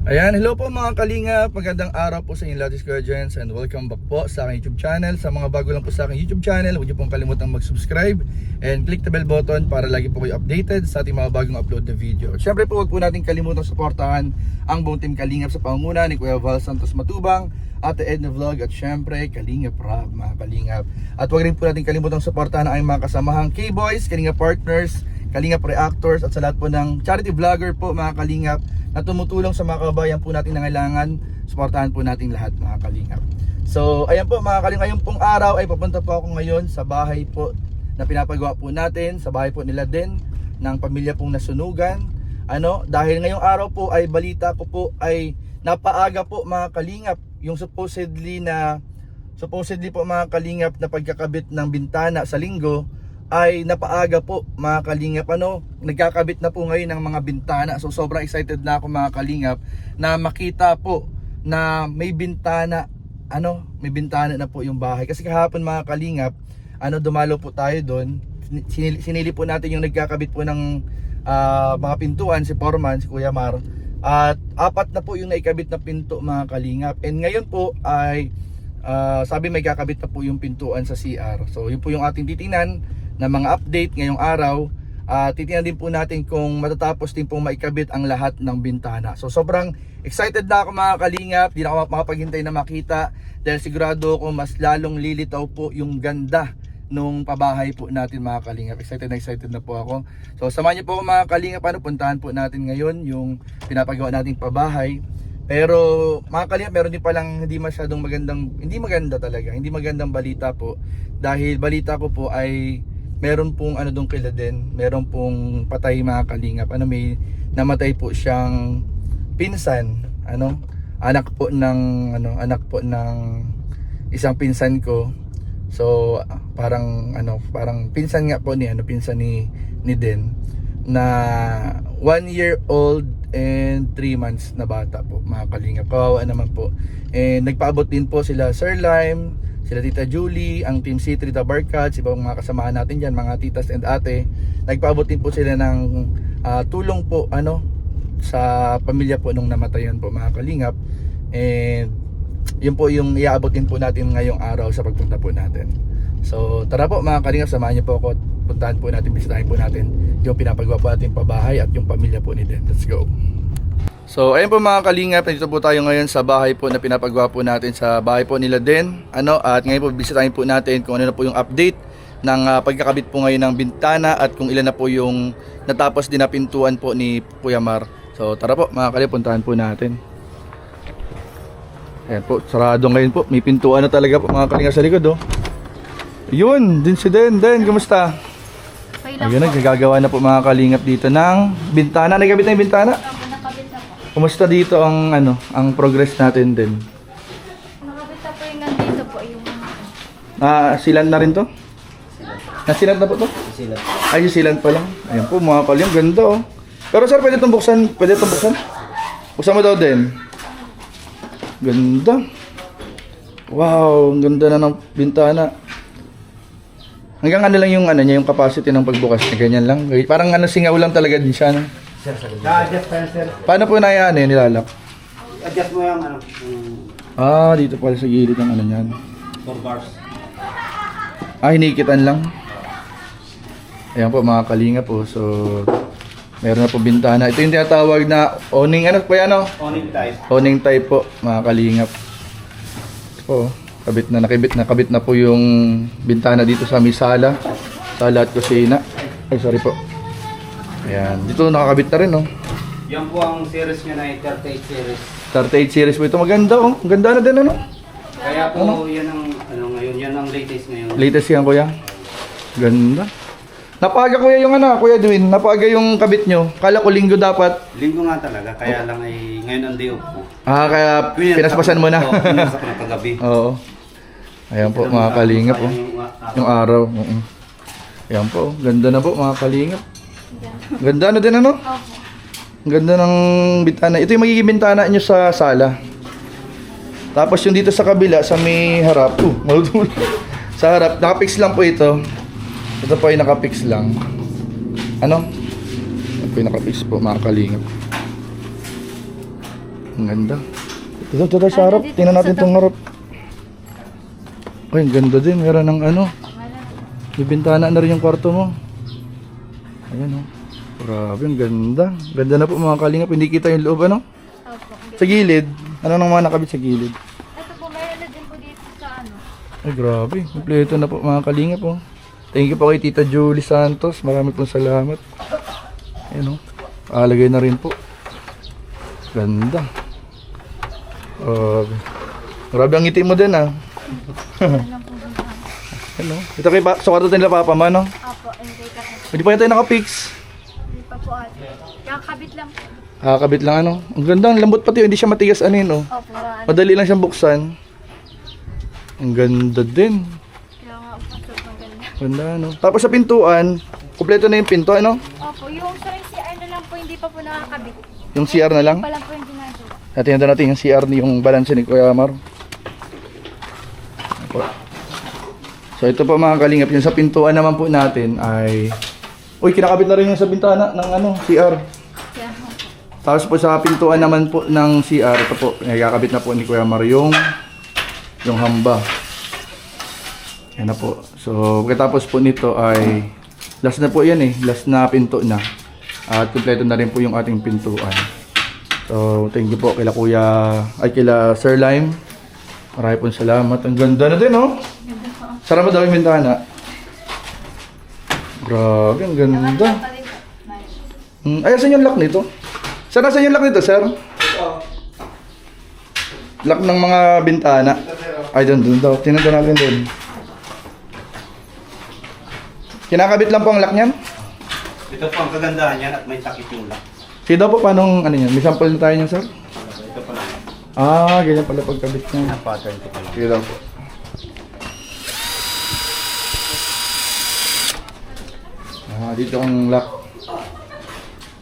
Ayan, hello po mga kalingap, magandang araw po sa inyo lahat, Guardians, and welcome back po sa aking YouTube channel. Sa mga bago lang po sa aking YouTube channel, huwag niyo pong kalimutang mag-subscribe and click the bell button para lagi po kayo updated sa ating mga bagong upload na video. Siyempre po, huwag po natin kalimutang suportahan ang buong team Kalingap sa pangunguna ni Kuya Val Santos Matubang, Ate Edna Vlog, at syempre Kalingap Rob, mga Kalingap. At huwag rin po natin kalimutang suportahan ang aming mga kasamahang K-Boys, Kalingap Partners, Kalingap Reactors, at sa lahat po ng charity vlogger po mga Kalingap na tumutulong sa mga kababayan po natin na kailangan. Suportahan po natin lahat mga Kalingap. So ayan po mga Kalingap, ngayong pong araw ay papunta po ako ngayon sa bahay po na pinapagawa po natin, sa bahay po nila din ng pamilya pong nasunugan. Dahil ngayong araw po ay balita ko po ay napaaga po mga Kalingap yung supposedly po mga Kalingap na pagkakabit ng bintana sa linggo ay napaaga po mga Kalingap. Nagkakabit na po ngayon ng mga bintana. So sobrang excited na ako mga Kalingap na makita po na may bintana, may bintana na po yung bahay. Kasi kahapon mga Kalingap, dumalo po tayo doon. Sinili po natin yung nagkakabit po ng mga pintuan, si Foreman, si Kuya Mar. At 4 na po yung naikabit na pinto mga Kalingap. And ngayon po ay sabi may kakabit na po yung pintuan sa CR. So yun po yung ating titingnan na mga update ngayong araw. Titingnan din po natin kung matatapos din po maikabit ang lahat ng bintana. So sobrang excited na ako mga Kalingap. Di na ako makapaghintay na makita dahil sigurado ako mas lalong lilitaw po yung ganda nung pabahay po natin mga Kalingap. Excited na po ako. So samahan niyo po ako mga Kalingap. Puntahan po natin ngayon yung pinapagawa nating pabahay. Pero mga Kalingap, meron din palang hindi magandang balita po. Dahil balita ko po ay meron pong doon kila din, meron pong patay mga Kalingap. May namatay po siyang pinsan, anak po ng isang pinsan ko. So parang pinsan nga po pinsan ni Den na 1 year old and 3 months na bata po mga Kalingap. Kawawa naman po. And nagpaabot din po sila Sir Lime, sila Tita Julie, ang Team C3, Tita Barkats, ibang mga kasamahan natin dyan, mga titas and ate. Nagpaabot din po sila ng tulong po sa pamilya po nung namatayan po mga Kalingap. And yun po yung iaabot din po natin ngayong araw sa pagpunta po natin. So tara po mga Kalingap, samahan niyo po ako at puntahan po natin, bisitahin po natin yung pinapagawa po natin pabahay at yung pamilya po ni Den. Let's go. So ayun po mga Kalingap, nandito po tayo ngayon sa bahay po na pinapagawa po natin, sa bahay po nila Den. At ngayon po bisitahin po natin kung ano na po yung update ng pagkakabit po ngayon ng bintana at kung ilan na po yung natapos din na pintuan po ni Kuya Mar. So tara po mga Kalingap, puntahan po natin. Ayan po, sarado ngayon po. May pintuan na talaga po mga Kalingap sa likod Yun, din si Den. Kumusta? Ayun, nagagagawa na po mga Kalingap dito ng bintana. Nagkabit na yung bintana? Kumusta dito ang progress natin din? Nakabit na po yung nandito po yung silan na rin to? Nasilan na po to? Silan. Ay, silan pa lang. Ayan po mga Kalingap, ganda Pero sir, pwede itong buksan? Buksan mo daw din. Ganda. Wow, ang ganda na ng bintana. Hanggang lang yung yung capacity ng pagbukas na ganyan lang. Parang singaw lang talaga din siya. Adjust pa yan, sir. Paano po nilalak? Adjust mo yung dito pala sa gilid ng niyan. 4 bars. Hinikitan lang. Ayan po mga Kalingap po. So meron na po bintana. Ito yung tinatawag na awning Awning type. Awning type po mga Kalingap. Po, nakabit na po yung bintana dito sa sala at kusina. Ay, sorry po. Ayan, dito nakakabit na rin Yan po ang series niya na 38 series. 38 series po ito. Maganda Ang ganda na din Kaya po yan ang ngayon, yan ang latest ngayon. Latest yan kuya. Ganda. Napaga kuya yung Kuya Edwin. Napaga yung kabit nyo. Kala ko linggo dapat. Linggo nga talaga, kaya lang ay ngayon ang day off po. Kaya pinaspasan mo na. Oo, pinasak na kagabi. Oo. Ayan po mga Kalingap yung araw. Ayan po, ganda na po mga Kalingap. Ganda na din Ang ganda ng bintana. Ito yung magiging bintana nyo sa sala. Tapos yung dito sa kabila, sa may harap. Malutulog. Sa harap, nakapix lang po ito. Ito po ay nakapix lang. Ito po ay nakapix po mga Kalingap. Ang ganda. Dito sa harap. Tingnan natin itong harap. Ay, ang ganda din. Meron ng ano. May bintana na rin yung kwarto mo. Ayan, oh. Grabe, ang ganda. Ganda na po mga kalingap. Hindi kita yung loob, ano? Opo. Sa gilid. Ano nang mga nakabit sa gilid? Ito po, mayroon na din po dito sa ano. Ay, grabe. Kompleto na po mga kalingap, oh. Thank you po kay Tita Julie Santos. Marami pong salamat. Ayan, oh. Alagay na rin po. Ganda. Grabe ang ngiti mo din, ah. Yan lang po dito. Hello. Ito kay sa kwarto nila Papa man, no? Opo, hindi ka. Hindi pa tayo nakapix. Hindi pa po ate. Kakabit lang po. Kabit lang ano. Ang ganda, ang lambot pati, hindi siya matigas anin, oh. Opo, ano. Madali lang siyang buksan. Ang ganda din. Kaya nga po, sobrang ganda. Ganda, no? Tapos sa pintuan, kumpleto na yung pinto, ano? Opo, yung sa CR na lang po, hindi pa po nakakabit. Yung CR na lang. Pa lang po yung ginagawa. Natin natin yung CR ni yung balance ni Kuya Amar. Apo. So ito po mga kalingap, yung sa pintuan naman po natin ay... Uy, kinakabit na rin yung sa bintana ng ano, CR. Kaya nga po. Tapos po sa pintuan naman po ng CR, ito po, nakakabit na po ni Kuya Amar yung hamba. Yan na po. So pagkatapos po nito ay last na po yan eh, last na pinto na. At kumpleto na rin po yung ating pintuan. So thank you po kila Kuya, ay kila Sir Lime. Marami pong salamat. Ang ganda na din, oh. Sarap mo daw yung bintana. Grabe, ang ganda. Ay, saan yung lock nito? Saan yung lock nito, sir? Lock ng mga bintana. Ay, doon daw. Tinundan natin doon. Kinakabit lang po ang lock niyan? Ito po ang kagandahan yan at may takip yung lock. Sige daw po, paano ano yan? May sample na tayo niyan, sir? Ito pa lang. Ganyan pala pagkabit niya. Pattern ko pa lang. Sige daw po. Dito ang lock.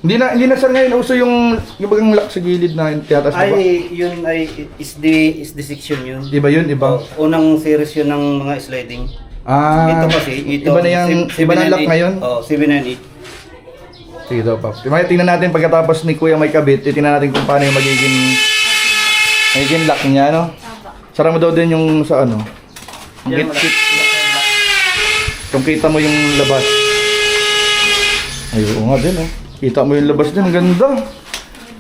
Hindi na sir ngayon uso yung bagang lock sa gilid na tiyataas na ba? Ay, yun ay is the section yun. Iba yun, iba. Unang series yun ng mga sliding. Ito kasi, ito. Iba na yung, iba na ang lock ngayon? Oo, 798. Sige daw, Paps. Tingnan natin pagkatapos ni Kuya may kabit, tingnan natin kung paano yung magiging lock niya, no? Sara mo daw din yung sa ano. Yan, Kung kita mo yung labas. Ay, oo nga din, oh. Kita mo yung labas din, ang ganda.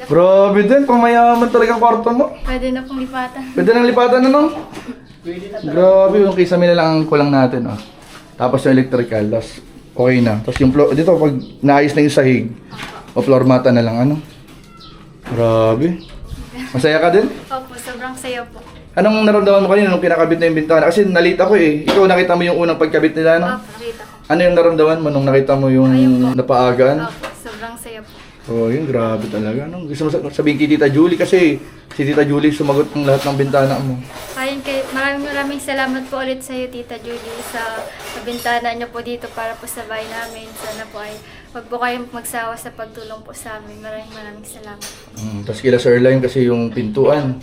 Grabe din, pamayaman talaga ang kwarto mo. Pwede na pong lipatan. Pwede nang lipatan na, no? Grabe, yung kisame na lang ang kulang natin, oh. Tapos yung electrical, tapos okay na. Tapos yung floor, dito pag naayos na yung sahig, o floor mata na lang, ano? Grabe. Masaya ka din? Opo, sobrang saya po. Anong naramdaman mo kanina nung kinakabit na yung bintana? Kasi nalate ako eh. Ikaw nakita mo yung unang pagkabit nila, no? Opo, nakita ko. Ano yung naramdaman mo nung nakita mo yung Ayun po. napaagan? Opo, sobrang saya po. Oh, yun, grabe talaga. No? Gusto mo sabihin kay Tita Julie kasi si Tita Julie sumagot ng lahat ng bintana mo. Maraming salamat po ulit sa iyo, Tita Julie, sa bintana niyo po dito para po sa bahay namin. Sana po ay wag po kayong magsawa sa pagtulong po sa amin. Maraming salamat po. Tapos kila Sir Lime kasi yung pintuan.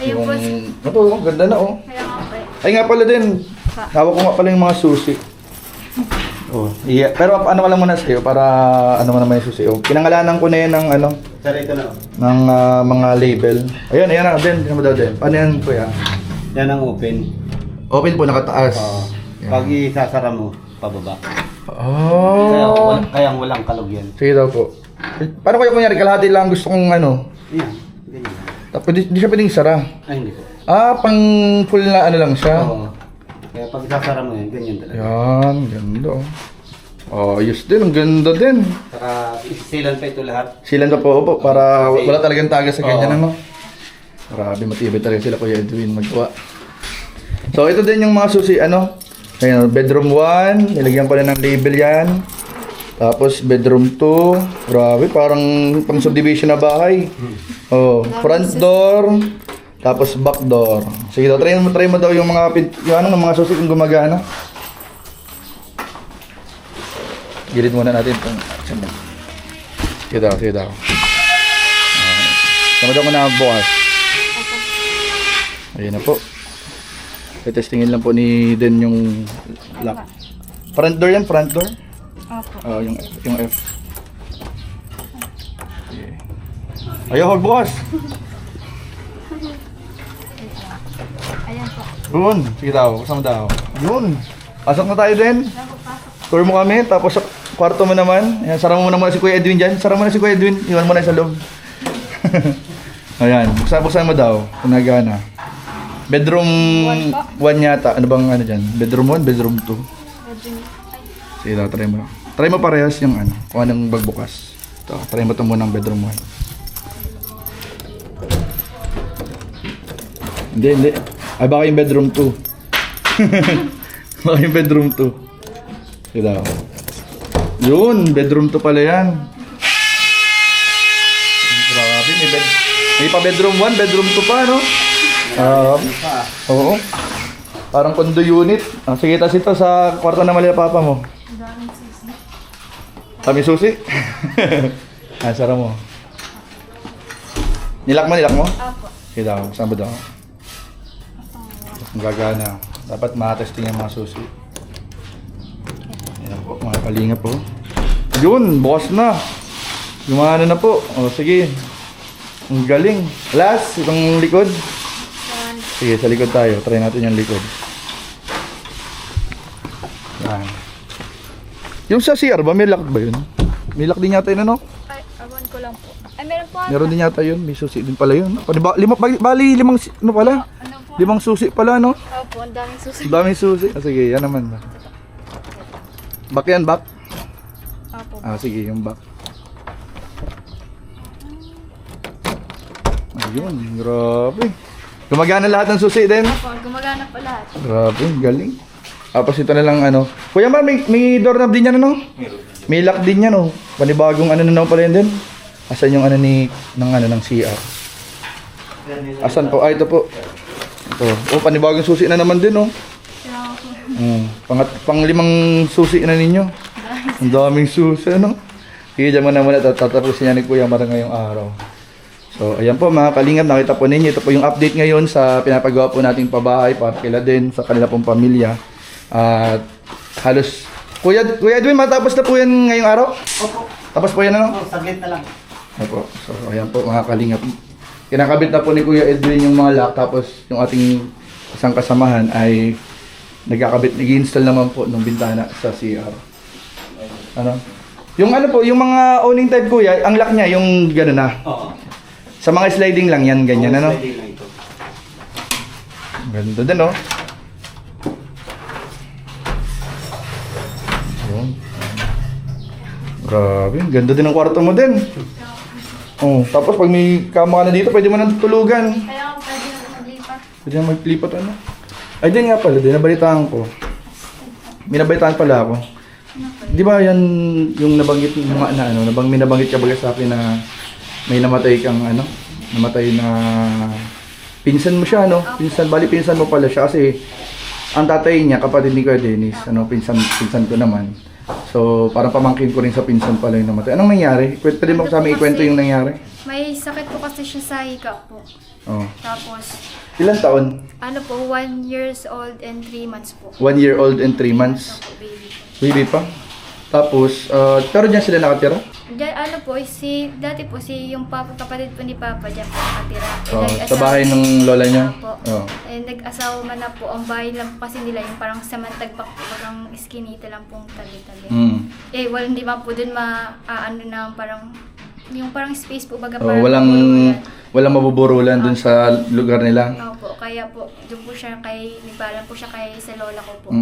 Ayun po. Ito, ganda na oh. Kaya nga po. Ay nga pala din. Hawak ko nga pala yung mga susi. Oh, iya. Pero ano ka lang muna sa'yo para ano mo naman yung susi. Oh, pinangalanan ko na yan ng ano. Sir, ito na. Ng mga label. Ayun, ayan na. Den, mo daw din. Paano yan po yan? Yan ang open. Open po, nakataas. Pag isasara mo, pababa. Oh. Kaya walang kalog yan. Sige daw po. Paano kaya kunyari, kalahati lang gusto kong ano? Yan. Ganyan. Tapos di siya pwedeng sara. Ay, hindi po. Pang full na ano lang siya. Oo. Kaya pag isasara mo yan, ganyan talaga. Yan, ganda oh. Ayos din, ang ganda din. Saka isilan pa ito lahat. Silan na po po para wala talagang taga sa ganyan Oo. ano. Grabe, matibay talaga sila Kuya Edwin magawa. So ito din yung mga susi ano. Ayan, bedroom 1, nilagyan ko na ng label yan. Tapos bedroom 2, grabe parang pang subdivision na bahay. Oh, front door, tapos back door. Sige daw, try mo daw yung mga yung mga susi kung gumagana. Gilid muna natin itong sige daw. Tama daw ko na bukas. Ayun na po. Testingin lang po ni Den yung lock. Front door yan, front door? Opo. Yung F. Okay. Ayaw, huwag bukas. Ayan po. Yun, sige daw, kasama daw. Yun. Pasok na tayo din. Tour mo kami, tapos sa kwarto mo naman. Ayan, sara mo muna si Kuya Edwin dyan. Sara mo na si Kuya Edwin, iwan mo na sa loob. Ayan, buksan mo daw, kung nagana. Bedroom 1 yata. Ano bang ano dyan? Bedroom 1, bedroom 2. Sige daw, try mo. Try mo parehas yung ano, kung anong bagbukas. Ito, try mo ito muna ng bedroom 1. Hindi. Ay, baka yung bedroom 2. Baka yung bedroom 2. Sige daw. Yun, bedroom 2 pala yan. Grabe, may pa bedroom 1, bedroom 2 pa, no? Oo. Parang condo unit. Sige, tas ito sa kwarto na mali na papa mo. Kami susi. Sara mo. Nilak mo? Apo. Sige daw, saan ba daw? Ang gagana. Dapat ma-testing yung mga susi. Ayan po, mga kalinga po. Yun, bukas na. Gumana na po. O, sige. Ang galing. Last, itong likod. Sige, sa likod tayo. Try natin yung likod. Yan. Yung sa CR ba, may lock ba yun? May lock din yata yun, ano? Ay, awan ko lang po. Ay, meron po. Meron din yata yun. May susi din pala yun. Bali, limang, ano pala? Ano po? Limang susi pala, no? Opo, ang daming susi. Ang daming susi. Sige, yan naman. Back yan, back. Opo. Sige, yung back. Ayun, grabe. Gumagana lahat ng susi din. Opo, gumagana pa lahat. Grabe, galing. Tapos ito na lang ano. Kuya ma, may doorknob din yan ano? May lock din yan oh. Panibagong ano na naman pala yun din. Asan yung ano ng CR? Asan po? Ito po. Ito. Oh, panibagong susi na naman din oh. Pang-limang susi na ninyo. Ang daming susi ano. Sige, dyan mo na muna. Tatapusin niya ni Kuya Mara ngayong araw. So, ayan po mga kalingap, nakita po ninyo. Ito po yung update ngayon sa pinapagawa po nating pabahay para kila din sa kanila pong pamilya. At halos, Kuya Edwin, matapos na po yan ngayong araw? Opo. Tapos po yan ano? Saglit na lang. Opo. So, ayan po mga kalingap. Kinakabit na po ni Kuya Edwin yung mga lock. Tapos yung ating isang kasamahan ay nag-install naman po ng bintana sa CR. Ano? Yung ano po, yung mga owning type Kuya, ang lock niya yung gano'n na. Oo. Sa mga sliding lang yan, ganyan ano? Sliding lang ito. Ganda din oh. Yun. Grabe, ganda din ang kwarto mo din. Oh, tapos pag may kama ka na dito, pwede mo nang tulugan. Kaya pwede na maglipat. Pwede na maglipat ano. Ay din nga pala, din nabalitaan ko. May nabalitaan pala ako. Di ba yan yung nabanggit mo nga na ano, may nabanggit ka baga sa akin na may namatay kang ano, namatay na pinsan mo siya no? Pinsan mo pala siya kasi ang tatay niya kapatid ni Kuya Dennis, ano, pinsan ko naman. So, parang pamangkin ko rin sa pinsan pala yung namatay. Anong nangyari? Pwede mo sa amin ikwento yung nangyari? May sakit po kasi siya sa hika po. Oh. Tapos, Ilang taon? ano po, 1 years old and 3 months po. 1 year old and 3 months. Opo, baby po. Baby pa. Tapos, pero diyan sila nakatira? Diyan, ano po, dati po yung kapatid po ni Papa, diyan po nakatira. Oh, sa bahay ng lola niya? Opo. Oh. Nag-asawa man na po, ang bahay lang po kasi nila, yung parang samantagpak po, parang iskinita lang pong tabi-tabi. Hindi ba po dun ano na parang, yung parang space po, baga parang walang mabuburulan dun sa lugar nila? Opo, kaya po, dun po siya nagpaalam po siya sa lola ko po.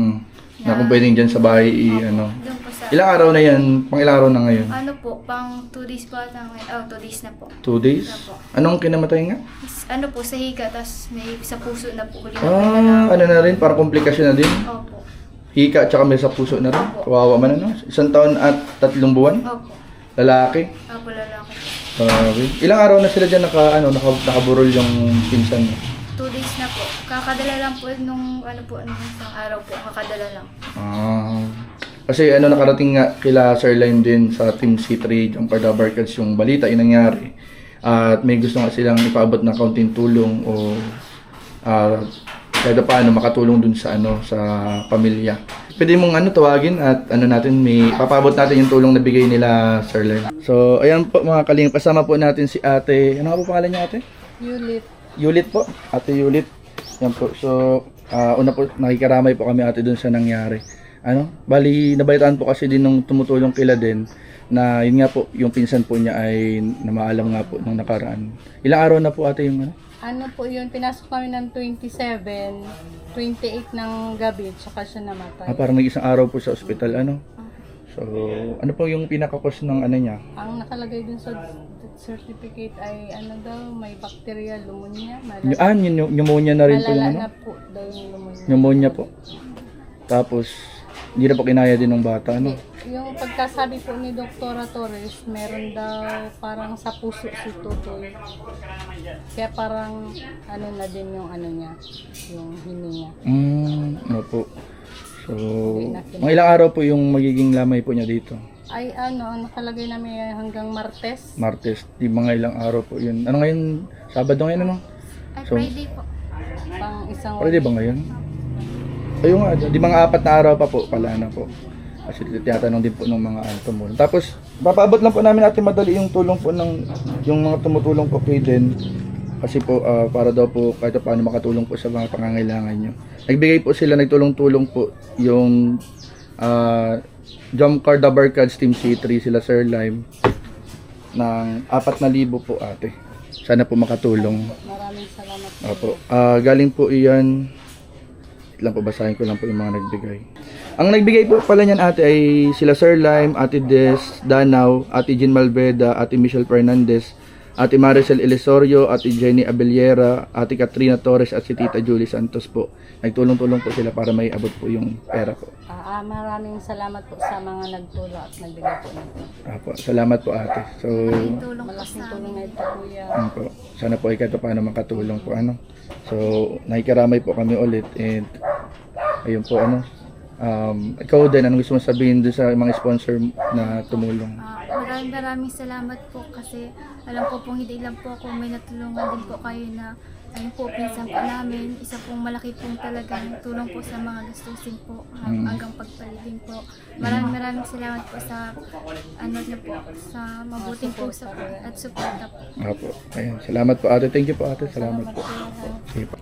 Na kung pwedeng dyan sa bahay, ano. Doon po sa, Ilang araw na yan? Pang ilang araw na ngayon? ano po, pang 2 days po ata ngayon. 2 days na po. 2 days? Opo. Anong kinamatay nga? Ano po, sa higa, tapos may sa puso na po. Ano na rin? Parang komplikasyon na din? Opo. Hika at saka may sa puso na rin? Kawawa man ano? 1 taon at 3 buwan? Opo. Lalaki? Opo, lalaki. Ilang araw na sila dyan nakaburol yung pinsan mo? 2 days na po. Kakadala lang po nung isang araw po. Kakadala lang. Kasi nakarating nga kila Sir Lime din sa Team C3 ang Parda Barkads yung balita yung nangyari. At may gusto nga silang ipaabot na kaunting tulong o kahit paano makatulong dun sa sa pamilya. Pwede mong tawagin at natin may papaabot natin yung tulong na bigay nila Sir Lime. So ayan po mga kaling, kasama po natin si Ate. Ano po pangalan niya Ate? Yulit. Yulit po, Ate Yulit. Yan po. So, una po, nakikiramay po kami ate dun sa nangyari. Bali, nabalitaan po kasi din nung tumutulong kila din na yun nga po, yung pinsan po niya ay namaalam nga po nung nakaraan. Ilang araw na po ate yung ano? Ano po yun, pinasok kami ng 27, 28 ng gabi, tsaka siya namatay. Parang nag-isang araw po sa ospital, ano? So, ano po yung pinaka-cause ng ano niya? Ang nakalagay dun sa certificate ay ano daw, may bacteria, pneumonia. Pneumonia na rin po yung ano? Malala na po daw yung pneumonia. Pneumonia po. Tapos, hindi na po kinaya din ng bata, ano? Yung pagkasabi po ni Dr. Torres, meron daw parang sa puso si Tutoy. Kaya parang ano na din yung ano niya, yung hininga. Ano po. So, mga ilang araw po yung magiging lamay po niya dito? Ay ano, ang nakalagay namin hanggang Martes. Martes, di mga ilang araw po yun. Ano ngayon? Sabado ngayon, ano? Ay, So, Friday po. Pang isang Pwede ba ngayon? Ayun nga, di mga 4 na araw pa po, pala na po. Kasi tinatanong din po ng mga tumulong. Tapos, papaabot lang po namin natin madali yung tulong po ng yung mga tumutulong po kay Den. Kasi po, para daw po kahit paano makatulong po sa mga pangangailangan nyo. Nagbigay po sila, nagtulong-tulong po yung Jump Car Dabar Cards Team C3, sila Sir Lime, ng 4,000 po ate. Sana po makatulong. Maraming salamat po. Opo. Galing po iyan. Lang po, basahin ko lang po yung mga nagbigay. Ang nagbigay po pala niyan ate ay sila Sir Lime, Ate Des Danaw, Ate Jean Malveda, Ate Michelle Fernandez, Ate Maricel Elisorio, Ate Jenny Abellera, Ate Katrina Torres at si Tita Julie Santos po. Nagtulong-tulong po sila para may abot po yung pera po. Maraming salamat po sa mga nagtulong at nagbigay po nito. Apo, salamat po ate. So, Tulong po Malaking sa tulong amin. na ito kuya. po. Sana po ay kahit paano makatulong po ano. So, nakikiramay po kami ulit and ayun po ano. Ikaw din, anong gusto mo sabihin doon sa mga sponsor na tumulong? Maraming salamat po kasi alam ko pong hindi lang po ako, may natulungan din po kayo na ayun po, pinsan po namin, isa pong malaki pong talagang tulong po sa mga gastusin po hanggang pagpalibing po. Maraming salamat po sa ano niyo po, sa mabuting puso po at suporta po. Apo. Ayun, salamat po ate. Thank you po ate. Salamat po. Sige po.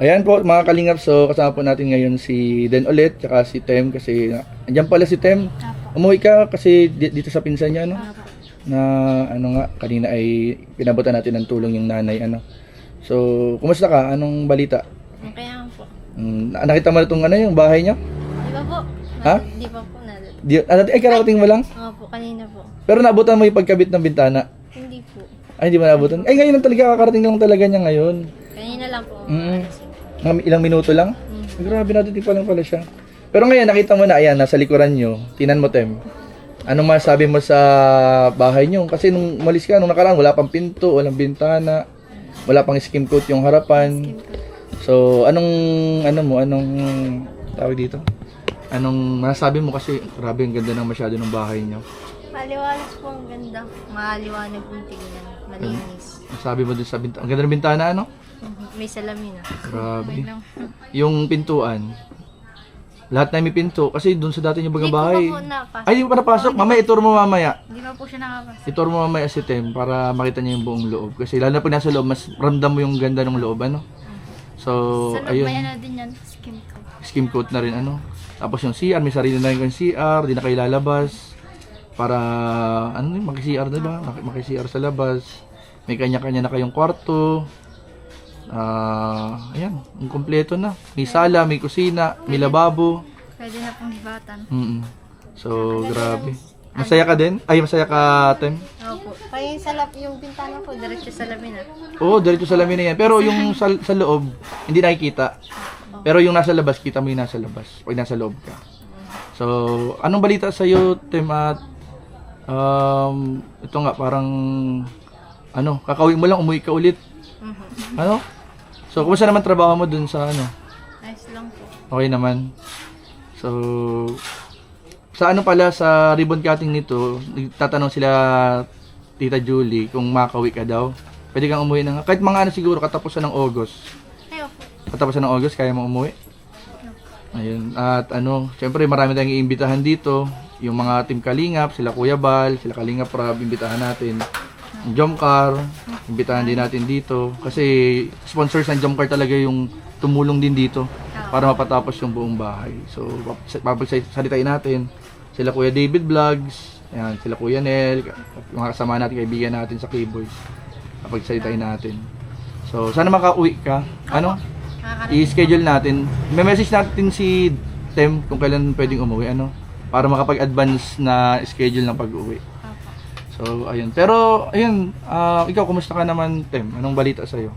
Ayan po mga kalingap, so kasama po natin ngayon si Den ulit, tsaka si Tem kasi andyan pala si Tem. Umuwi ka kasi dito sa pinsan niya, no? Na ano nga, kanina ay pinabutan natin ng tulong yung nanay, ano. So, kumusta ka? Anong balita? Kaya po. Nakita mo na itong ano, yung bahay niya? Di ba po? Ha? Di ba po na? Ay, karating mo lang? Opo, kanina po. Pero naabutan mo yung pagkabit ng bintana? Hindi po. Ay, hindi mo naabutan? Ay, ngayon lang talaga, kakarating lang talaga niya ngayon. Kanina lang po. Mga ilang minuto lang? Grabe natin, di pa lang pala siya. Pero ngayon, nakita mo na, ayan, nasa likuran nyo. Tinan mo, Tem. Anong masabi mo sa bahay nyo? Kasi nung umalis ka, nung nakaraan, wala pang pinto, walang bintana, wala pang skim coat yung harapan. So, anong tawag dito? Anong masasabi mo kasi, grabe, ang ganda ng masyado ng bahay nyo. Maliwanag po ang ganda. Maliwanag po tingnan. Malinis. Masabi mo dun sa bintana, ang ganda ng bintana, ano? May salamin ah. Grabe. Yung pintuan, lahat na may pinto kasi doon sa dati yung baga bahay. Hindi po napasok. Ay, di pa napasok. Mamaya, ituro mo mamaya. Hindi pa po siya nakapasok. Ituro mo mamaya si Tem para makita niya yung buong loob. Kasi lalo na pag nasa loob, mas ramdam mo yung ganda ng loob, ano? So, Sa loob ayun. may ano din yan. Skim ko. Skim coat na rin, ano? Tapos yung CR, may sarili na rin yung CR, di na kayo lalabas. Para, ano yun, maki-CR, diba? Maki-CR sa labas. May kanya-kanya na kayong kwarto. Ayan, ang kompleto na. May sala, may kusina, may lababo. Pwede na pong hibatan. So, grabe. Masaya ka din? Ay, masaya ka, Tem? Opo. Kaya yung bintana ko, diretso sa lamin ah. Oo, diretso sa lamin na yan. Pero yung sa loob, hindi nakikita. Pero yung nasa labas, kita mo yung nasa labas. Pag nasa loob ka. So, anong balita sa'yo, Tem? At, ito nga, parang, kakauwi mo lang, umuwi ka ulit. Ano? So, kumusta naman trabaho mo dun sa ano? Nice lang po. Okay naman. So, sa ribbon cutting nito, tatanong sila Tita Julie kung makauwi ka daw. Pwede kang umuwi na kahit mga siguro katapusan ng August. Ay, opo. Katapusan ng August, kaya mo umuwi? Ayun. At syempre marami tayong iimbitahan dito. Yung mga Team Kalingap, sila Kuya Bal, sila Kalingap Rab, imbitahan natin. Jomcar, imbitahan din natin dito. Kasi sponsors ng Jomcar talaga yung tumulong din dito para mapatapos yung buong bahay. So, papagsalitain natin sila Kuya David Vlogs, ayan, sila Kuya Nel, mga kasama natin, kaibigan natin sa K-Boys. Papagsalitain natin. So, sana makauwi ka. Ano? I-schedule natin. May message natin si Tem kung kailan pwedeng umuwi, ano? Para makapag-advance na schedule ng pag-uwi. So, ayun. Pero, ayun, ikaw, kumusta ka naman, Tem? Anong balita sa'yo?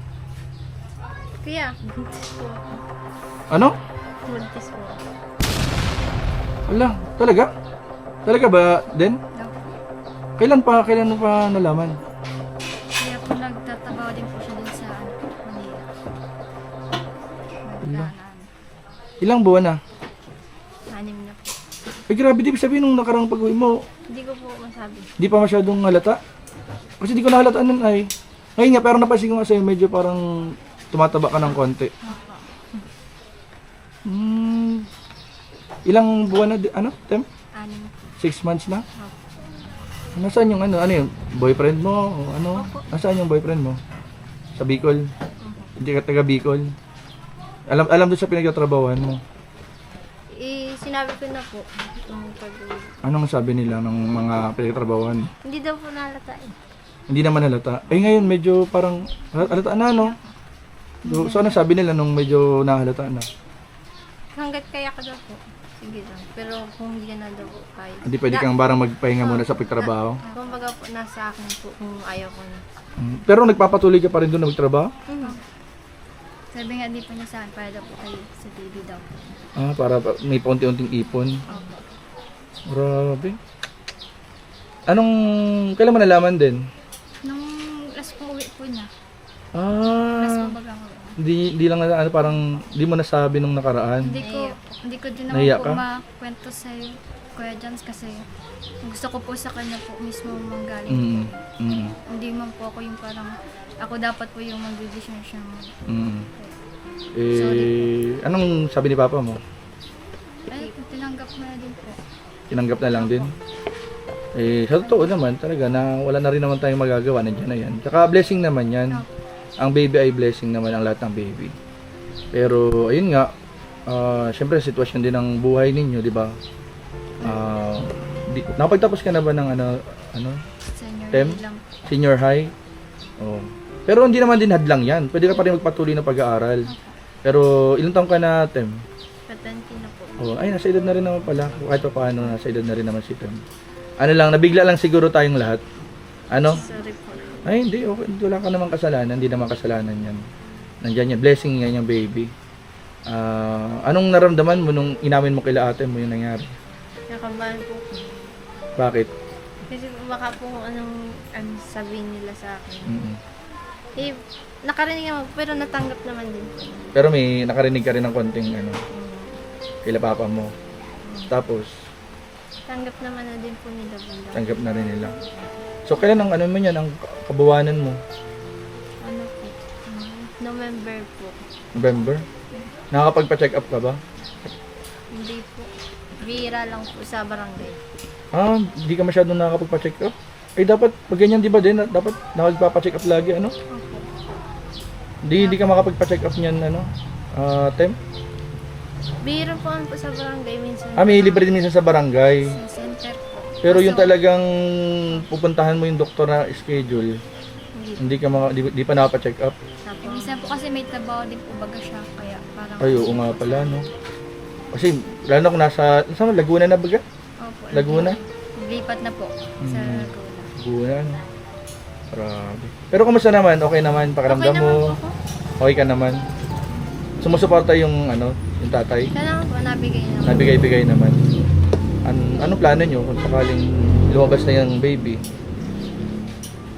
Kuya, buntis po. Ano? Buntis po. Wala, talaga? Talaga ba, Den? Daw. Kailan mo pa nalaman? Kaya po nagtatabaw din po siya dun sa Manila. Nagdaanan. Ilang buwan na? 6 na po. Eh, grabe, di sabihin nung nakarang pag-uwi mo, Hindi ko po masabi. di pa masyadong halata? Kasi di ko nahalataan nun ay. Ngayon nga, pero napansin ko nga sa'yo, medyo parang tumataba ka ng konti. Ilang buwan na, ano, Tem? 6 po. 6 months na? Nasaan yung ano yung boyfriend mo? O ano? Nasaan yung boyfriend mo? Sa Bicol? Hindi ka taga Bicol? Alam doon sa pinagtatrabahuan mo? Sinabi ko na po nung pag-uwi. Anong sabi nila ng mga pinagtatrabahuan? Hindi daw po nalata eh. Hindi naman halata. Eh ngayon medyo parang halata na, no? So ano sabi nila nung medyo nahalata na? Hanggat kaya ka daw po. Sige lang. Pero kung hindi na daw po kaya. Hindi pwede kang barang magpahinga muna sa pagtrabaho? Kumbaga po nasa akin po kung ayaw ko na. Pero nagpapatuloy ka pa rin doon na magtrabaho? Sabi nga di pa niya sa akin para daw po kayo sa TV daw po. Para may paunti-unting ipon. Opo. Grabe. Kailan mo nalaman din? Nung last pong uwi po niya. Last Ah, po baga uwi. hindi lang ano, parang di mo nasabi nung nakaraan. Hindi ko din Nahiya naman po ka? makwento sa Kuya Jans kasi gusto ko po sa kanya po mismo manggaling. Mm. Mm. Hindi man po ako yung parang ako dapat po yung mag-decision siya. Mm. Anong sabi ni Papa mo? Ay, tinanggap mo na din po. Tinanggap na lang din? Sa totoo naman, talaga na wala na rin naman tayong magagawa, nandiyan na yan. Tsaka blessing naman yan. Ang baby ay blessing naman ang lahat ng baby. Pero, ayun nga, syempre sitwasyon din ng buhay ninyo, di ba? Napagtapos ka na ba ng Senior Tem? lang. Senior high? Oh. Pero hindi naman din hadlang yan. Pwede ka pa rin magpatuloy na pag-aaral. Pero ilang taong ka na, Tem? Patente na po. Oh, ay, nasa edad na rin naman pala. Kahit pa paano, nasa edad na rin naman si Tem. Ano lang, nabigla lang siguro tayong lahat. Ano? Sorry po. Ay, hindi. Okay. Wala ka naman kasalanan. Hindi naman kasalanan yan. Nandiyan yan. Blessing yan yung baby. Anong naramdaman mo nung inamin mo kila ate mo yung nangyari? Nakabahan po ko. Bakit? Kasi baka po kung anong sabihin nila sa akin. Mm-mm. Eh, nakarinig naman pero natanggap naman din po. Pero may nakarinig ka rin ng konting kila papa mo. Tapos, Tanggap naman na din po nila banda. tanggap na rin nila. So, kailan ang mo yan, ang kabuwanan mo? Ano po? November po. November? Nakakapagpa-check up ka ba? Hindi po. Bira lang po sa barangay. Hindi ka masyadong nakakapagpa-check up? Eh, dapat, pag ganyan di ba din, dapat nakagpapa-check up lagi, ano? Opo. Hindi ka makapagpa-check up niyan, Tem? Bira po po sa barangay minsan. May libre din minsan sa barangay. Sa center po. Pero yung Kaso, talagang pupuntahan mo yung doktor na schedule, Hindi. di pa nakapa-check up. Minsan po kasi may trabaho din po baga siya. Kaya parang... Ay, oo nga pala, no? Kasi, lalo na kung nasa Laguna na baga? Opo. Laguna? Lipat na po sa Laguna. Laguna, no? Grabe. Pero kumusta naman? Okay naman? Pakiramdam Okay naman mo? po ako. Okay ka naman? Sumusuporta yung, yung tatay? Kaya naman po, nabigay naman. Nabigay-bigay naman. Anong plano nyo kung sakaling lumabas na yung baby?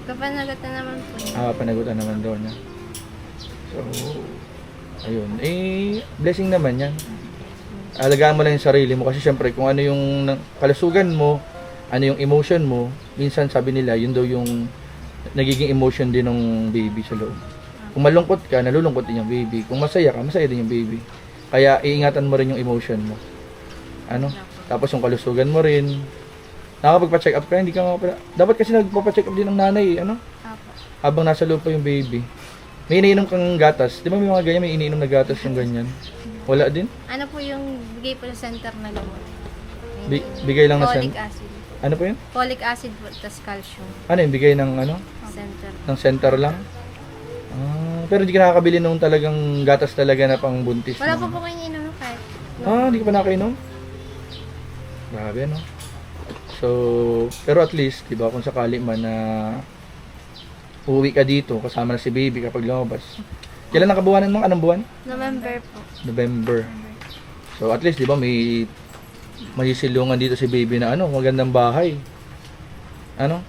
Kapanagatan naman po niya. Panagutan naman doon. So, ayun. Blessing naman yan. Alagaan mo lang yung sarili mo kasi syempre kung ano yung kalusugan mo, ano yung emotion mo, minsan sabi nila yun daw yung nagiging emotion din ng baby sa loob. Kung malungkot ka, nalulungkot din yung baby. Kung masaya ka, masaya din yung baby. Kaya iingatan mo rin yung emotion mo. Tapos yung kalusugan mo rin. Nakakapagpa-check up ka, hindi ka dapat kasi nagpapa-check up din ng nanay, ano? Apo. Habang nasa loob pa yung baby. May iniinom kang gatas. Di ba may mga ganyan, may iniinom na gatas yung ganyan? Wala din? Ano po yung bigay po sa center na gamot? Bigay lang na Folic acid. Ano po yun? Folic acid po, tas calcium. Ano yung bigay ng ano? Center. Ng center lang? Pero hindi ka nakakabili nung talagang gatas talaga na pang buntis. Wala no? po kayo ininom kahit. Hindi ka pa nakainom? Grabe, no? So, pero at least, di ba, kung sakali man na uuwi ka dito, kasama na si baby kapag lumabas. Kailan nakabuwanan mo? Anong buwan? November po. November. So, at least, di ba, may sisilungan dito si baby na ano, magandang bahay. Ano?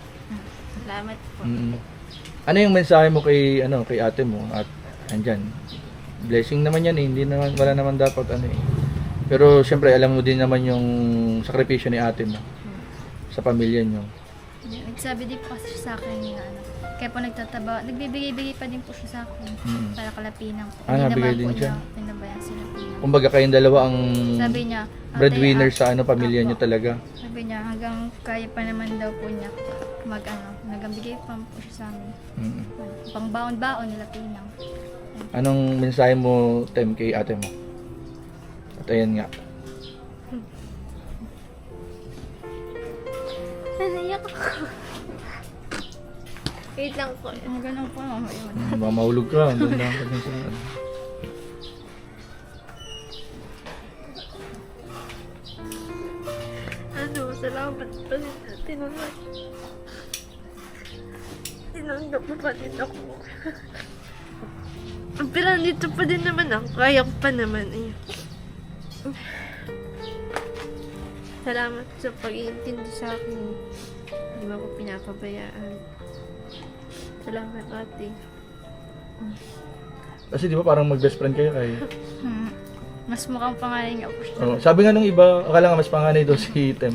Salamat po. Ano yung mensahe mo kay kay ate mo at andyan? Blessing naman yan eh, hindi naman wala naman dapat ano eh. Pero syempre alam mo din naman yung sakripisyo ni ate mo sa pamilya niyo. Nagsabi din po kasi siya sa akin na ano. Kaya po nagtataba, nagbibigay-bigay pa din po siya sa akin. Para kalapinang po. Nabigay Hindi din naman po siya? niya pinabayaan sila pinang. Kumbaga kayong dalawa ang Sabi niya, breadwinner sa pamilya niyo talaga. Sabi niya, hanggang kaya pa naman daw po niya nagbigay pa po siya sa amin. Pang baon-baon nila pinang. Anong mensahe mo, Tem, kay ate mo? At ayan nga. Nanayak ako. Wait lang po. Ganun po mama yun. Mamahulog ka. Doon lang ka din sa Salamat pa rin natin naman. Tinanggap mo pa din ako. Pero nandito pa din naman ako. Kaya ko pa naman eh. Salamat sa pag-iintindi sa akin. Hindi mo ako pinapabayaan. Salamat ate. Kasi di ba parang mag-best friend kayo kay... Mas mukhang pangalan nga po siya. sabi nga nung iba, akala nga mas panganay daw si Tem.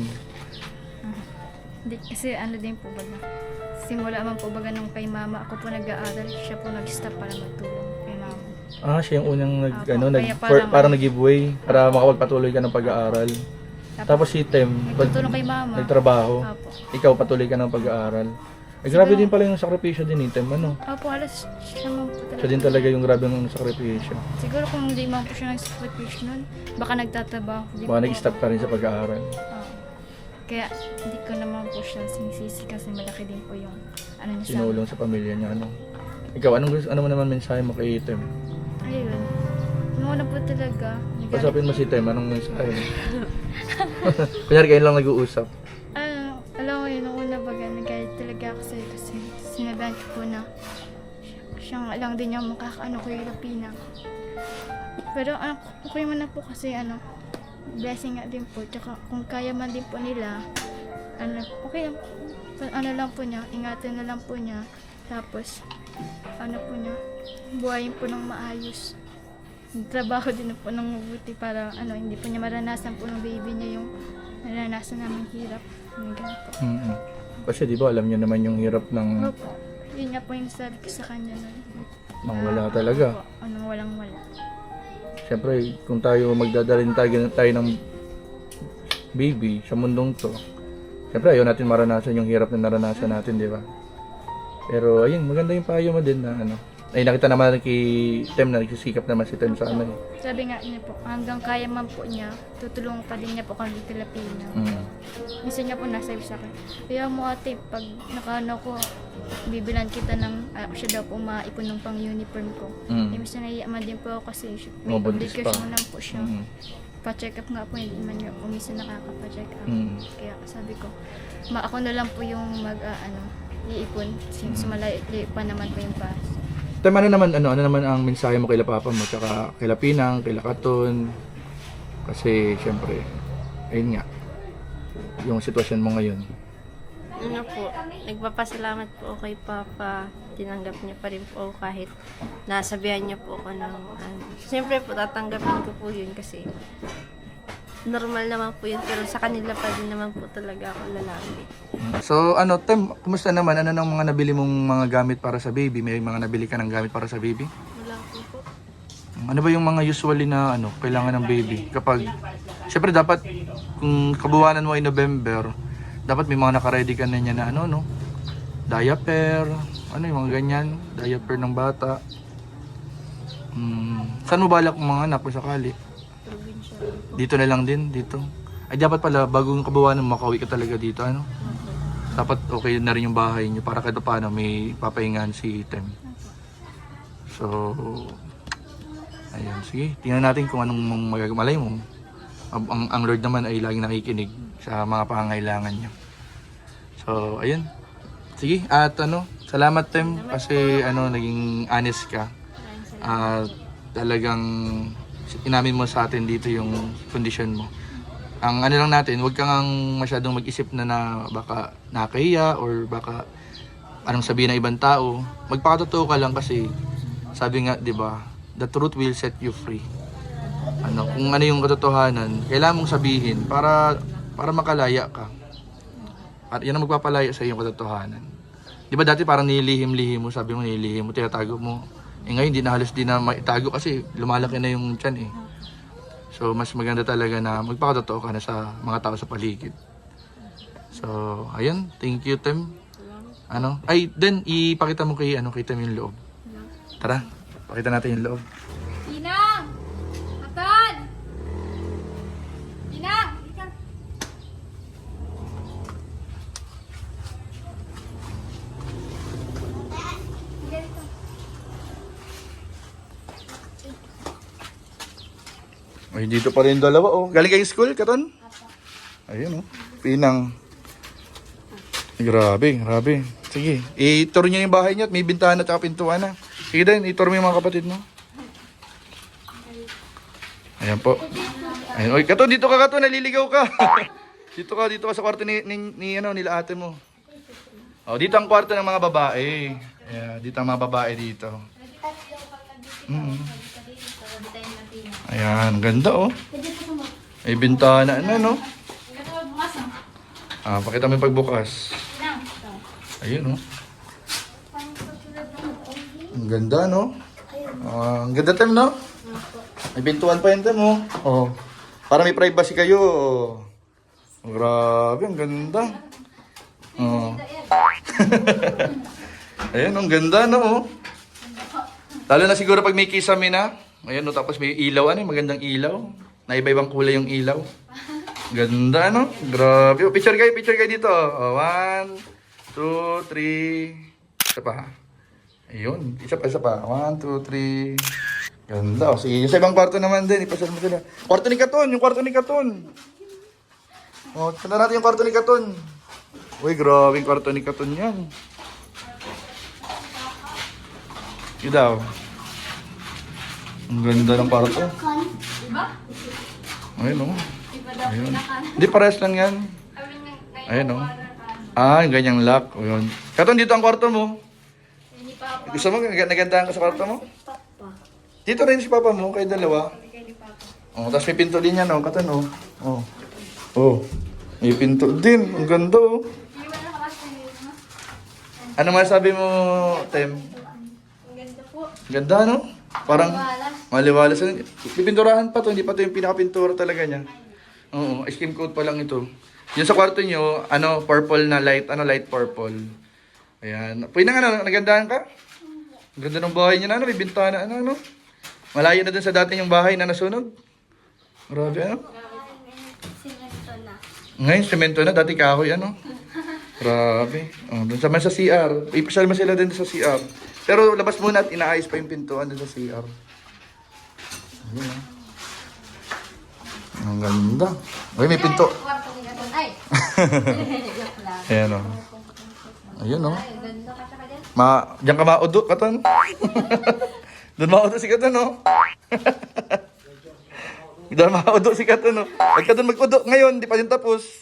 Hindi, kasi ano din po baga. Simula man po baga nung kay mama, ako po nag-aaral, siya po nag-stop para magtulong kay mama. Siya yung unang Kaya parang nag-giveaway para makapagpatuloy ka ng pag-aaral. Tapos si Tem, Nagtutulong kay mama. nagtrabaho. Opo. Ikaw patuloy ka ng pag-aaral. Grabe din pala yung sakripisyo din ni Tem, ano? Opo, alas siya man po talaga. Siya din talaga yung grabe ng sakripisyo. Siguro kung hindi man po siya nag-sacrifice nun, baka nagtatabaho. Baka nag-stop ka rin sa pag-aaral. Kaya hindi ko naman po siya sinisisi kasi malaki din po yung ano niya sa Sinulong sa pamilya niya, ano? Ikaw, ano mo naman mensahe mo kay Tem? Ayun. Noong una po talaga. Pasapin mo si Tem, anong mensahe mo? Kunyari kayo lang nag-uusap. Alam mo yun, noong una baga, nagayat talaga ako sa'yo kasi sinabihan ko po na siyang lang din yung makakaano ko yung lapina. Pero okay man na po kasi blessing nga din po. Tsaka kung kaya man din po nila, okay lang. Ano lang po niya, ingatan na lang po niya. Tapos, po niya, buhayin po ng maayos. Trabaho din po ng mabuti para hindi po niya maranasan po ng baby niya yung naranasan namin hirap. Kasi di ba alam niyo naman yung hirap ng Opo. Yun nga po yung sabi ko sa kanya nun. nang wala talaga. Walang-wala. Siyempre, kung tayo magdadalhin tayo ng baby sa mundong to, siyempre ayaw natin maranasan yung hirap na naranasan natin, di ba? Pero ayun, maganda yung payo mo din na ay nakita naman kay Tem na nagsisikap naman si Tem sa eh. Sabi nga niya po, hanggang kaya man po niya, tutulungan pa din niya po kami Pilipina. Minsan niya po nasabi sa akin, kaya mo ate, pag ko, bibilan kita ng, siya daw po maipon ng pang uniform ko. Minsan naiyaman din po ako kasi may Buntis pa. obligation lang po siya. Pa-check up nga po, hindi man niya po minsan nakaka-check up. Kaya sabi ko, ako na lang po yung iipon, since malayo pa naman po yung pass. Tem, ano naman ang mensahe mo kay Papa mo, tsaka kay Pinang, kay Katon? Kasi syempre, ayun nga, yung sitwasyon mo ngayon. Po, nagpapasalamat po ako kay Papa. Tinanggap niya pa rin po ako kahit nasabihan niya po ako ng Siyempre po, tatanggapin ko po yun kasi normal naman po yun. Pero sa kanila pa din naman po talaga ako lalaki. So Tem, kumusta naman? Ano nang mga nabili mong mga gamit para sa baby? May mga nabili ka ng gamit para sa baby? Wala po. Ano ba yung mga usually na kailangan ng baby? Kapag, syempre dapat, kung kabuwanan mo ay November, Dapat may mga nakaready ka na niya na ano, no? Diaper, ano yung mga ganyan, diaper ng bata. Saan mo balak mga anak kung sakali? Dito na lang din, dito. Ay dapat pala, bago yung kabuuan ng makauwi ka talaga dito, ano? Dapat okay na rin yung bahay niyo para kahit paano may papahingahan si Tem. So, ayun, sige, tingnan natin kung anong magagamalay mo. Ang Lord naman ay laging nakikinig sa mga pangangailangan niya. So, ayun. Sige, at ano, salamat Tem kasi ano, naging honest ka. At talagang inamin mo sa atin dito yung kondisyon mo. Ang ano lang natin, huwag kang masyadong mag-isip na baka nakahiya or baka anong sabihin ng ibang tao. Magpakatotoo ka lang kasi sabi nga, 'di ba, the truth will set you free. Ano, kung ano yung katotohanan, kailangan mong sabihin para makalaya ka. At yan ang magpapalaya sa iyong katotohanan. 'Di ba dati parang nililihim-lihim mo, sabi mo nililihim mo, tinatago mo. Ngayon hindi na halos din na maitago kasi lumalaki na yung tiyan eh. So, mas maganda talaga na magpakatotoo ka na sa mga tao sa paligid. So, ayun. Thank you, Tem. Ano? Ay, then, ipakita mo kay Tem yung loob. Tara, pakita natin yung loob. Inang! Atan! Inang! Ay, dito pa rin dalawa, oh. Galing kayong school, Katon? Ayun, oh. Pinang. Grabe, grabe. Sige, i-tour nyo yung bahay nyo at may bintana at pintuan na. Sige din, i-tour mo yung mga kapatid mo. Ayan po. Ayun, oy, Katon, dito ka, Katon, naliligaw ka. dito ka sa kwarto nila ate mo. Oh, dito ang kwarto ng mga babae. Yeah, dito ang mga babae dito. Ayan, ganda oh. May bintana na no. Pakita mo yung pagbukas. Ayun oh. Ang ganda no. Ang ganda Tem no. May pintuan pa yun Tem oh. Oh. Para may privacy kayo. Oh. Grabe, ang ganda. Oh. Ayun, ang ganda no oh. Lalo na siguro pag may kisame na. Ayan, no, tapos may ilaw, magandang ilaw. Na iba-ibang kulay yung ilaw. Ganda, no? Grabe. Oh, picture kayo dito. Oh, 1, 2, 3. Isa pa. Ayun, isa pa. 1, 2, 3. Ganda. Oh, sige, yung sa ibang kwarto naman din. Ipasal mo sila. Kwarto ni Katon, yung kwarto ni Katon. Oh, tignan natin yung kwarto ni Katon. Uy, grabe yung kwarto ni Katon yan. Yun daw. Ang ganda ng kwarto. Ayun o. Ayun. Hindi, parehas lang yan. Ayun o. Yung ganyang lock. Ayun. Katon, dito ang kwarto mo. Gusto mo, nagandahan ka sa kwarto mo? Dito rin si papa mo, kayo dalawa. Oh, tapos may pinto din yan o. Katon o. Oh. May pinto din. Ang ganda o. Ano masabi mo, Tem? Ganda, no? Parang maliwalas. Pipinturahan pa to, hindi pa to yung pinaka-pintura talaga niya. Oo, skim coat pa lang ito. Yung sa kwarto nyo, purple na light, light purple. Ayan. Pwede nga, nagandahan ka? Ang ganda ng bahay niya na, may bintana, Malayo na dun sa dati yung bahay na nasunog. Grabe, Ngayon, semento na, dati kahoy, Grabe. Dun sa CR. Ipasal mo sila din sa CR. Pero labas muna at inaayos pa yung pintuan dun sa CR. Ayun, Ang ganda. Uy, may pinto. Ayan o. Ayun o. Diyan ka maudo, Katon. Doon maudo si Katon o. Doon maudo si Katon o. Huwag ka doon mag-udo ngayon, di pa din tapos.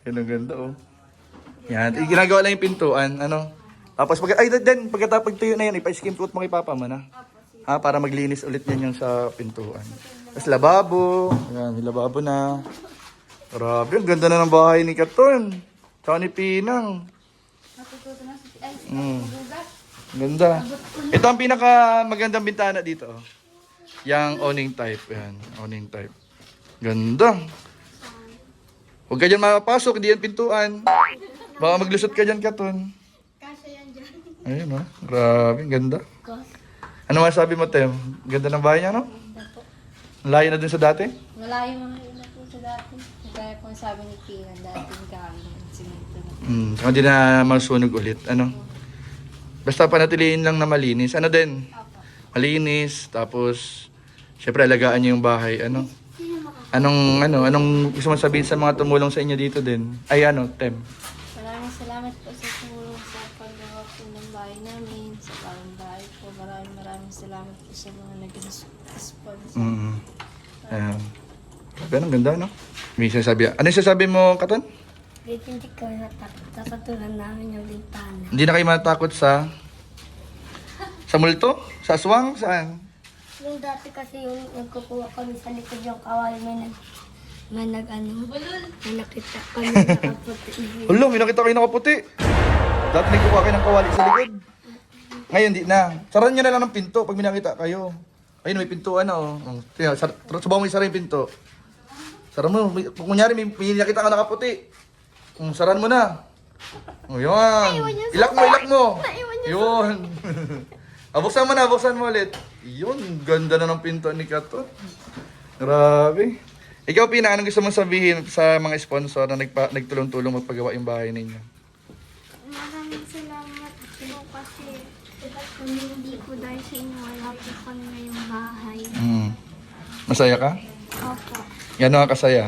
Yan ang ganda oh. Yan, ginagawa lang yung pintuan, Tapos pagkatapos tuyo na yan, ipa-skim coat mo kay papa mo na. Para maglinis ulit yan yung sa pintuan. Tapos lababo, yan, may lababo na. Grabe, ang ganda na ng bahay ni Katon. Tsaka ni Pinang. Ganda. Ito ang pinaka magandang bintana dito. Yang awning type, yan, awning type. Ganda. Huwag ka dyan mapapasok, hindi yan pintuan. Baka maglusot ka dyan, Katon. Ayun, oh. Grabe, ang ganda. Ano masabi mo, Tem? Ganda ng bahay niya, no? Ang layo na dun sa dati? Malayo mga ina po sa dati. Kaya po sabi ni Pina, dating kami, simento na. Saka di na masunog ulit. Ano? Basta panatiliin lang na malinis. Ano din? Malinis. Tapos, syempre alagaan niyo yung bahay. Ano? Anong gusto mo sabihin sa mga tumulong sa inyo dito din? Ay ano, Tem? Maraming salamat po sa tumulong sa paggawa po ng bahay namin, sa bagong bahay po. Maraming salamat po sa mga nag-sponsor. Ayan. Grabe, ang ganda, no? May sinasabi. Ano yung sasabi mo, Katon? Dito hindi ko natakot. Tataturan namin yung bintana. Hindi na kayo matakot sa multo? Sa aswang? Saan? Yung dati kasi yung nagkukuha kami sa likod yung kawali, may nakita kami nakaputi. Hulo, may nakita kayo nakaputi. Dati nagkukuha kayo ng kawali sa likod. Ngayon, di na. Saran nyo na lang ng pinto pag may nakita kayo. Ayun, may pintuan na, oh. Subaw mo isara yung pinto. Saran mo. Kung kunyari, may nakita ka nakaputi. Saran mo na. O, yun. Ilak mo. Yun. Buksan mo ulit. Yun, ganda na ng pinto ni Katon. Grabe. Ikaw, Pina, anong gusto mong sabihin sa mga sponsor na nagtulong-tulong magpagawa yung bahay ninyo? Maraming salamat po kasi kung hindi po dahil sa inyo, wala po kami ngayong bahay. Masaya ka? Opo. Gano'n ka kasaya?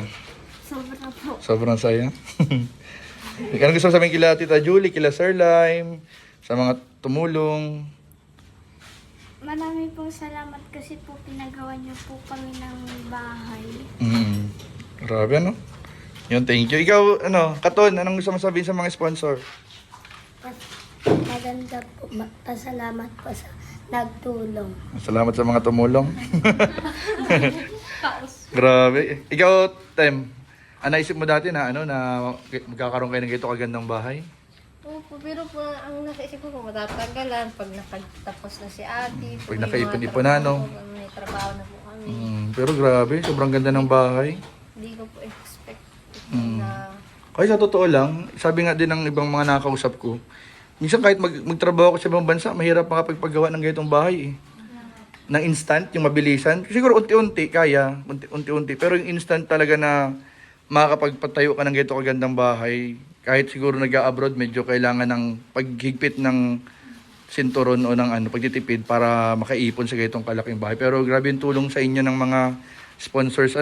Sobra po. Sobrang saya. Anong gusto mong sabihin kila Tita Julie, kila Sir Lime, sa mga tumulong? Maraming pong salamat kasi po pinagawa niyo po kami ng bahay. Grabe, ano? Yun, thank you. Ikaw, Katon, anong gusto mong sabihin sa mga sponsor? Maganda po. Pasalamat po sa nagtulong. Salamat sa mga tumulong. Grabe. Ikaw, Tem, naisip mo dati na magkakaroon kayo ng ganito kagandang bahay? Opo, pero po, ang nasa isip ko matatagalan pag nakatapos na si ate. Pag nakaipon-ipon na, no? May trabaho na po kami. Pero grabe, sobrang ganda ng bahay. Hindi ko po expect na Kaya sa totoo lang, sabi nga din ng ibang mga nakakausap ko, minsan kahit magtrabaho ko sa ibang bansa, mahirap makapagpagawa ng ganitong bahay eh. Ng instant, yung mabilisan. Siguro unti-unti, kaya. Unti-unti. Pero yung instant talaga na makakapagpatayo ka ng ganito kagandang bahay, kahit siguro nag-abroad, medyo kailangan ng paghigpit ng sinturon o ng pagtitipid para makaipon sa ganitong kalaking bahay. Pero grabe yung tulong sa inyo ng mga sponsors,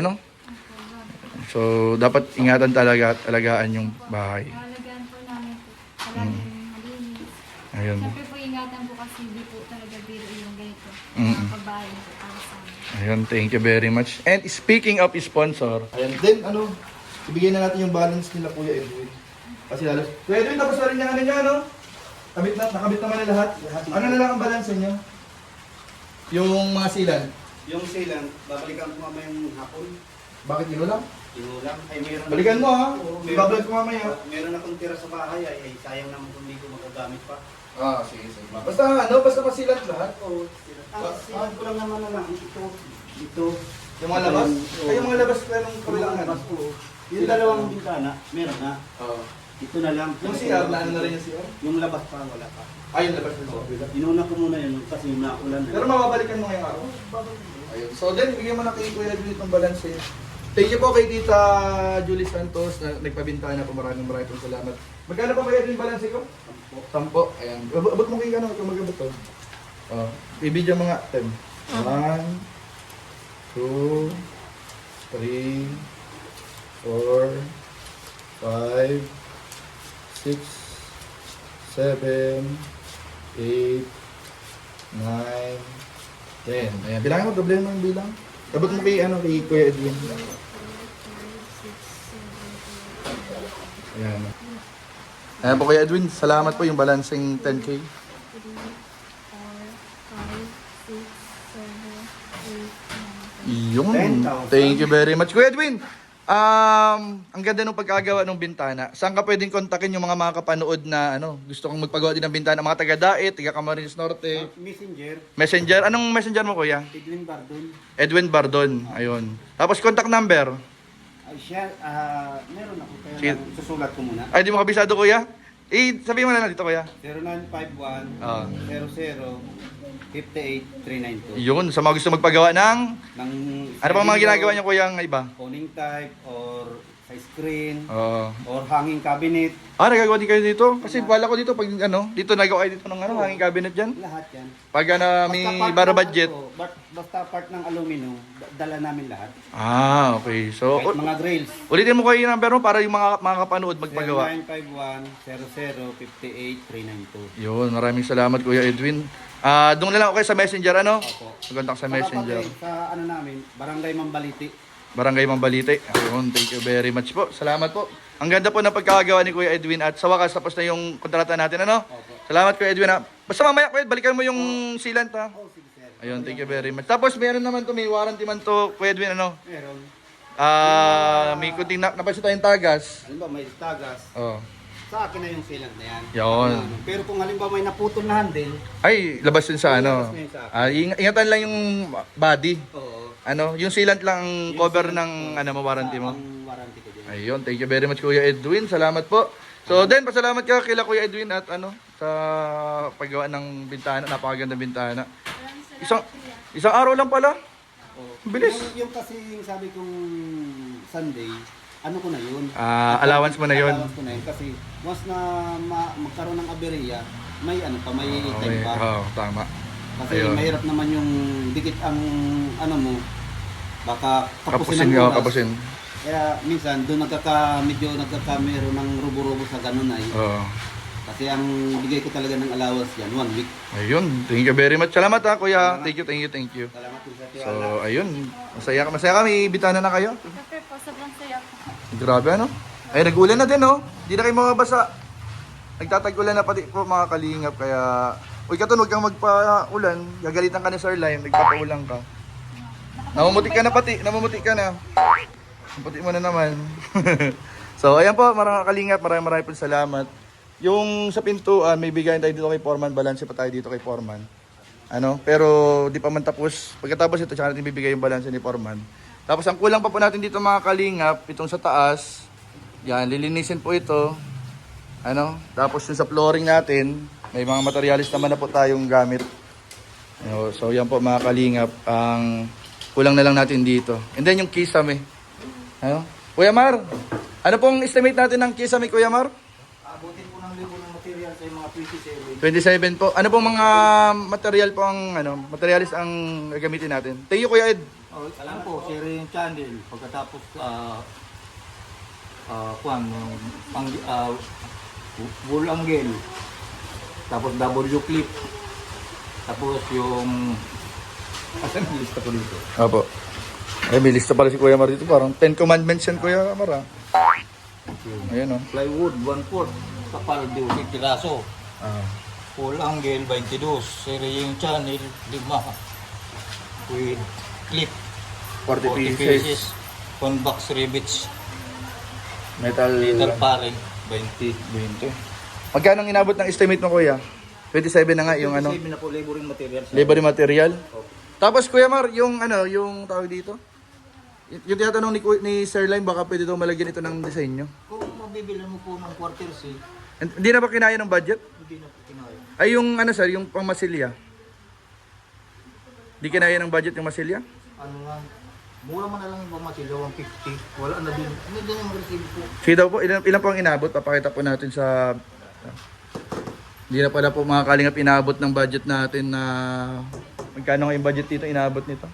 So, dapat ingatan talaga at alagaan yung bahay. Alagaan po namin po. Palagi malinis. Ayun. Siyempre po ingatan po kasi hindi po talaga biro yung ganito. Pagbahay po para sa amin. Ayun, thank you very much. And speaking of sponsor, ayan din, ibigay na natin yung balance nila Kuya Edwin. Kasi lalo, Kuya Edwin, tapos na rin yung niya, nakabit naman na lahat. Ano na lang ang balance niyo? Yung mga silan. Yung silang, babalikan ko mamaya yung hapon. Bakit yun lang? Inulang. Ay, meron Balikan mo ha. Oo, Ibablog ko mamaya. Meron akong tira sa bahay ay sayang naman kung hindi ko magagamit pa. Sige. Basta masilat lahat. Oo, sila. Ko lang naman na lang. Ito. Yung mga labas? Oo. Ay, yung mga labas pa yung kabilang Labas po. Yung dalawang bintana, meron na. Oo. Ito na lang. Yung CR, na rin yung CR? Yung labas pa, wala pa. Ay, yung labas na kabila. Inuna ko muna yun kasi naulan na. Pero mababalikan mo ngayong araw? Ayun. So then, bigyan mo na kay Kuya Edwin itong balance eh. Thank you po kay Tita Julie Santos na nagpabintana po. Maraming pong salamat. Magkano po kaya yung balance ko? 10. Ayan. Abot mo kayo ikaw mag-abot to. I-video mga 10. 1, 2, 3, 4, 5, 6, 7, 8, 9, 10. Ayan. Bilangin mo, doble mo yung bilang. Abot mo kay Kuya Edwin. Ayan. Ayan po Kuya Edwin, salamat po yung balancing 10K. 3, 4, 5, 6, 7, 8, 9. Yung, 10,000. thank you very much. Kuya Edwin, ang ganda ng pagkagawa ng bintana. Saan ka pwedeng kontakin yung mga makakapanood na gusto kong magpagawa din ng bintana? Mga taga-Daet, taga Camarines Norte. Messenger, Messenger, anong messenger mo Kuya? Edwin Bardon. Edwin Bardon, ayun. Tapos contact number. Ay siya, meron ako. Kaya Sige. lang, susulat ko muna. Ay, di mo kabisado kuya? Sabihin mo na lang dito kuya. 0951 Ah. 00 58 392. Yun, sa mga gusto magpagawa ng... Ng Ano pa mga ginagawa niyo kuya ng iba? Phoning type or sa screen Oo. or hanging cabinet. Nagagawa din kayo dito? Kasi bala ko dito pag dito nagawa kayo dito ng hanging cabinet dyan. Lahat yan. Pag may part bara ng budget. basta part ng aluminum, dala namin lahat. Okay. So, Kahit mga grills. ulitin mo kayo yung number mo para yung mga kapanood magpagawa. 0951 00 58 392. Yun, maraming salamat Kuya Edwin. Doon na lang ako kayo sa messenger, ano? Opo. Mag-contact sa Saka messenger. pag- Sa ano namin, Barangay Mambaliti. Barangay Mambalite. Ayun, thank you very much po. Salamat po. Ang ganda po ng pagkakagawa ni Kuya Edwin at sa wakas tapos na yung kontrata natin, ano? Opo. Salamat Kuya Edwin, ha? Basta mamaya, Kuya, balikan mo yung sealant, ha? Oh, sige sir. Ayun, thank you very much. Tapos meron naman to, may warranty man to, Kuya Edwin, ano? Meron. May kunting napansin tayong tagas. Halimbawa may tagas. Oh. Sa akin na yung sealant na yan. Yun. Pero kung halimbawa may naputol na handle, Ay, labas yun sa ano. Labas na yun sa akin. Ingatan lang yung body. oo. Ano, yung sealant lang ang cover ng ano mo warranty mo. Ang warranty ko dyan. Ayun, thank you very much Kuya Edwin. Salamat po. So, then pasalamat ka kila Kuya Edwin at ano sa paggawa ng bintana, napakagandang bintana. Isang araw lang pala. Oo. Bilis. Yung kasi yung sabi kong Sunday, ano ko na yun? Allowance mo na yun. Allowance ko na yun. Kasi once na magkaroon ng aberya, may ano pa, may time pa. Tama. Kasi Ayun. mahirap naman yung dikit ang ano mo, baka Kapusin ang ka, oras. kapusin. Kaya minsan doon medyo nagkakamero ng rubo-rubo sa ganun ay. Oo. Kasi ang bigay ko talaga ng allowance yan, 1 week. Ayun, thank you very much. Salamat ha, Kuya. Thank you. Salamat din sa tiwala. So, ayun. Masaya ka. May bitana na kayo. Siyempre po, sobrang saya po. Grabe ano? Ay, nag-ulan na din oh. Hindi na kayo mababasa. Nagtatag-ulan na pati po mga kalingap. Kaya, uy Katon, huwag kang magpa-ulan. Gagalitan ka ni Sir Lime, nagpapaulan ka. Namumuti ka na pati, namumuti ka na. Puti mo na naman. So, ayan po, mga kalingap, maraming po salamat. Yung sa pintuan, may bigayan tayo dito kay Foreman. Balanse pa tayo dito kay Foreman. Ano? Pero di pa man tapos. Pagkatapos ito, tsaka natin bibigay yung balanse ni Foreman. Tapos ang kulang pa po natin dito mga kalingap, itong sa taas. Yan, lilinisin po ito. Ano? Tapos yung sa flooring natin, may mga materialis naman na po tayong gamit. Ano, so yan po mga kalingap, ang kulang na lang natin dito. And then yung kisame. Ano? Kuya Mar, ano pong estimate natin ng kisame, Kuya Mar? Abutin po ng libo ng material sa mga 27. 27 po. Ano pong mga material po ang materialis ang gagamitin natin? Thank you Kuya Ed. Alam po, sharing channel. Pagkatapos, bull angle. Tapos W clip. Tapos yung... Asan yung lista ko dito? Opo. Ay, may lista pala si Kuya Mar dito. Parang 10 commandments yan Kuya Mar. Ayan o. Plywood, 1/4. Kapal, 12 piraso. Full angle, 22. Sharing channel, 5. With clip, 40 40 pieces. pieces. Convex rivets. Metal. Metal paring, 20. 20. Magkano ang inabot ng estimate mo Kuya? 27 na nga yung ano. 27 na po, laboring material. Libre material. Tapos Kuya Mar, yung yung tawag dito. Yung tinatanong ni Sir Lime, baka pwede daw malagyan ito ng disenyo. Kung mabibilan mo po ng quarter C, Hindi na ba kinaya ng budget? hindi na po kinaya. Ay yung sir, yung pang masilya. Di kinaya ng budget yung masilya? Ano nga, mura man na lang yung pamasilya, 150. Wala na din. Hindi din yung receive po. Sige daw po, ilan po ang inabot? Papakita po natin sa... Hindi na pala po mga kalingap inabot ng budget natin na... Magkano nga yung budget dito inabot nito?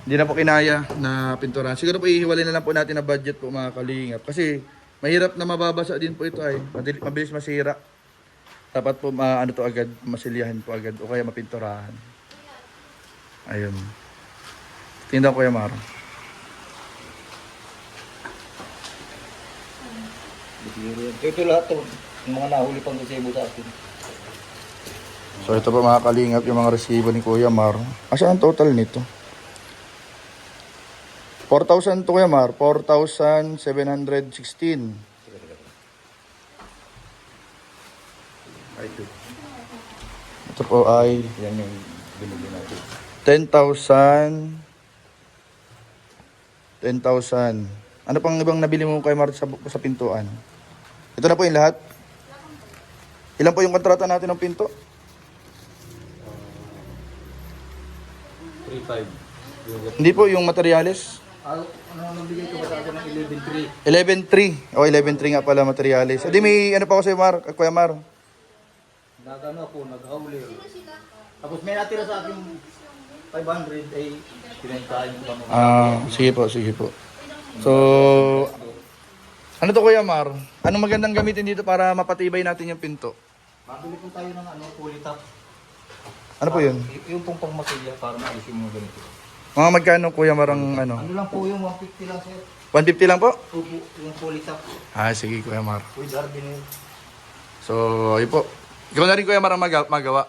Hindi na po kinaya na pinturan. Siguro po ihiwalay na lang po natin na budget po mga kalingap. Kasi mahirap na mababasa din po ito ay. Mabilis masira. Dapat po to agad, masilyahan po agad o kaya mapinturahan. Ayun. Tingnan ko yung Mara. Ito lahat to. Yung mga nahuli pang resibo sa akin. So ito po mga kalingap yung mga resibo ni Kuya Mar. Asa ang total nito? 4,000 to Kuya Mar. 4,716. Ito po ay Yan yung binili natin. 10,000 10,000. Ano pang ibang nabili mo kay Mar sa pintuan? Ito na po yung lahat. Ilan po yung kontrata natin ng pinto? 3.5. Hindi po yung materyales. Ano nabigay ko ba sa akin ng 11.3? 11.3. O, 11.3 nga pala materyales. Hindi, may ano pa ako sa'yo, Kuya Mar. Nagano ako, nag-hawli. Tapos may natira sa akin 500 ay pinentahin ko kami. Sige po, sige po. So, ano to Kuya Mar? Anong magandang gamitin dito para mapatibay natin yung pinto? Mabili po tayo ng fully top. Ano po yun? Yung pong pangmatilya para maalis yung mga ganito. Mga magkano Kuya Mar ang ano? Ano lang po yung 150 lang sir. 150 lang po? Upo, yung fully top Sige Kuya Mar. with hardinil. So, ayun po. Ikaw na rin Kuya Mar ang magawa.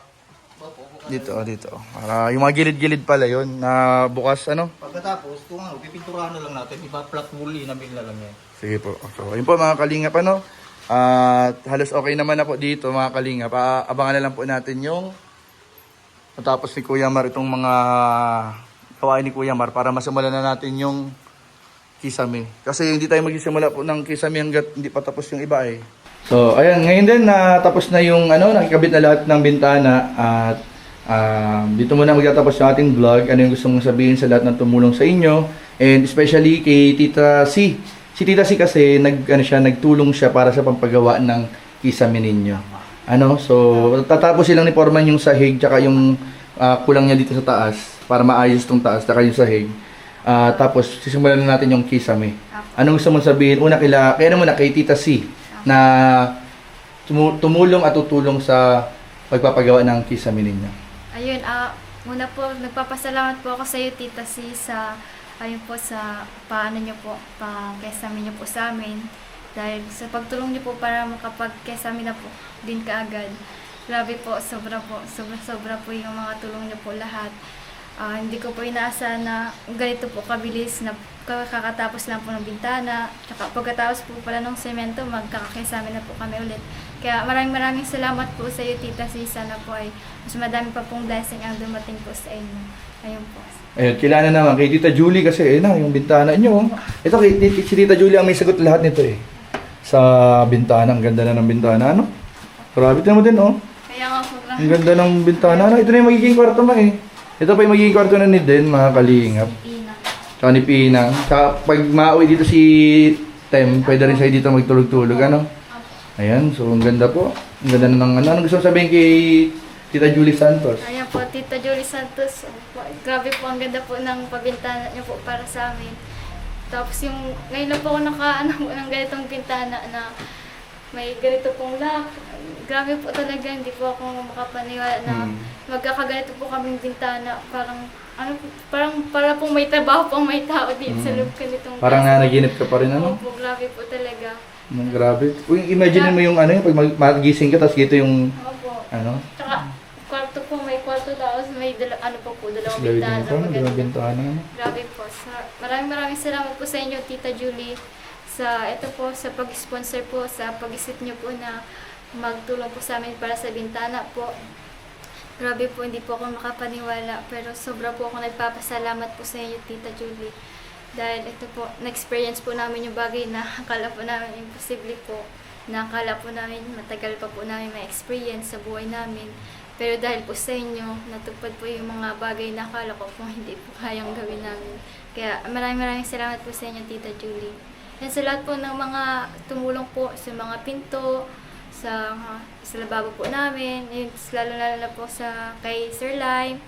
Dito, dito. Para yung mga gilid-gilid pala yun na bukas ano? Pagkatapos, kung ano, pipinturahan na lang natin, ipa-flat wool, inabil na lang yan. Sige po. So, ayun po mga kalingap ano. At halos okay naman na po dito mga kalingap. Abangan na lang po natin yung matapos ni Kuya Mar itong mga gawain ni Kuya Mar para masimulan na natin yung kisame. Kasi hindi tayo magsisimula po ng kisame hanggat hindi pa tapos yung iba eh. So, ayan, ngayon din tapos na yung nakikabit na lahat ng bintana at dito muna magtatapos yung ating vlog. Ano yung gusto mong sabihin sa lahat ng tumulong sa inyo and especially kay Tita C. Si Tita C kasi nagtulong siya para sa pampagawa ng kisame ninyo. So tatapos silang ni Foreman yung sahig tsaka yung kulang niya dito sa taas para maayos tong taas tsaka yung sahig. Tapos sisimulan na natin yung kisame. Anong gusto mong sabihin? Una kay Tita C na tumulong at tutulong sa pagpapagawa ng kisame ninyo. Ayun, muna po, nagpapasalamat po ako sa iyo, Tita C, ayun po sa paano niyo po, pang-kesame niyo po sa amin. Dahil sa pagtulong niyo po para makapag-kesame na po din kaagad. Grabe po, sobra po yung mga tulong niyo po lahat. Hindi ko po inaasahan na ganito po kabilis na kakatapos lang po ng bintana. Tsaka pagkatapos po pala ng semento, magkakakesame na po kami ulit. Kaya maraming salamat po sa iyo, Tita C. Sana po ay mas madami pa pong blessing ang dumating po sa inyo. Ayun po. Ayun, kilala naman kay Tita Julie kasi yung bintana nyo. Ito si Tita Julie ang may sagot lahat nito eh. Sa bintana, ang ganda na ng bintana, ano? Grabe mo din, oh. Kaya nga po Ang ganda ng bintana, ano? Ito na yung magiging kwarto mo eh. Ito pa yung magiging kwarto na ni Den, mga kalingap. Ina. Tsaka ni Pinang. Tsaka pag mauwi dito si Tem, pwede rin siya dito magtulog-tulog, ano? Ayan, so ang ganda po. Ang ganda na ng ano. Anong gusto mo sabihin kay Tita Julie Santos? Ayan po, Tita Julie Santos. Grabe po, ang ganda po ng pabintana niyo po para sa amin. Tapos yung, ngayon lang po ako ng ganitong bintana na may ganito pong lock. Grabe po talaga, hindi po ako makapaniwala na magkakaganito po kaming bintana. Para pong may trabaho pang may tao dito sa loob ganitong Parang nanaginip ka pa rin, ano? Opo, grabe po talaga. Grabe. Imagine mo yung pag magising ka, tapos dito yung, Opo. ano? Tsaka, may kwarto tapos may dalawang bintana. Dalawang bintana. Grabe po. Maraming salamat po sa inyo, Tita Julie, sa pag-sponsor po, sa pag-isip niyo po na magtulong po sa amin para sa bintana po. Grabe po, hindi po ako makapaniwala, pero sobra po ako nagpapasalamat po sa inyo, Tita Julie. Dahil ito po, na-experience po namin yung bagay na akala po namin imposible po. Na akala po namin matagal pa po namin may experience sa buhay namin. Pero dahil po sa inyo, natupad po yung mga bagay na akala ko po hindi po kayang gawin namin. Kaya maraming salamat po sa inyo, Tita Julie. And sa lahat po ng mga tumulong po sa mga pinto, sa lababo po namin, and lalo na po kay Sir Lime.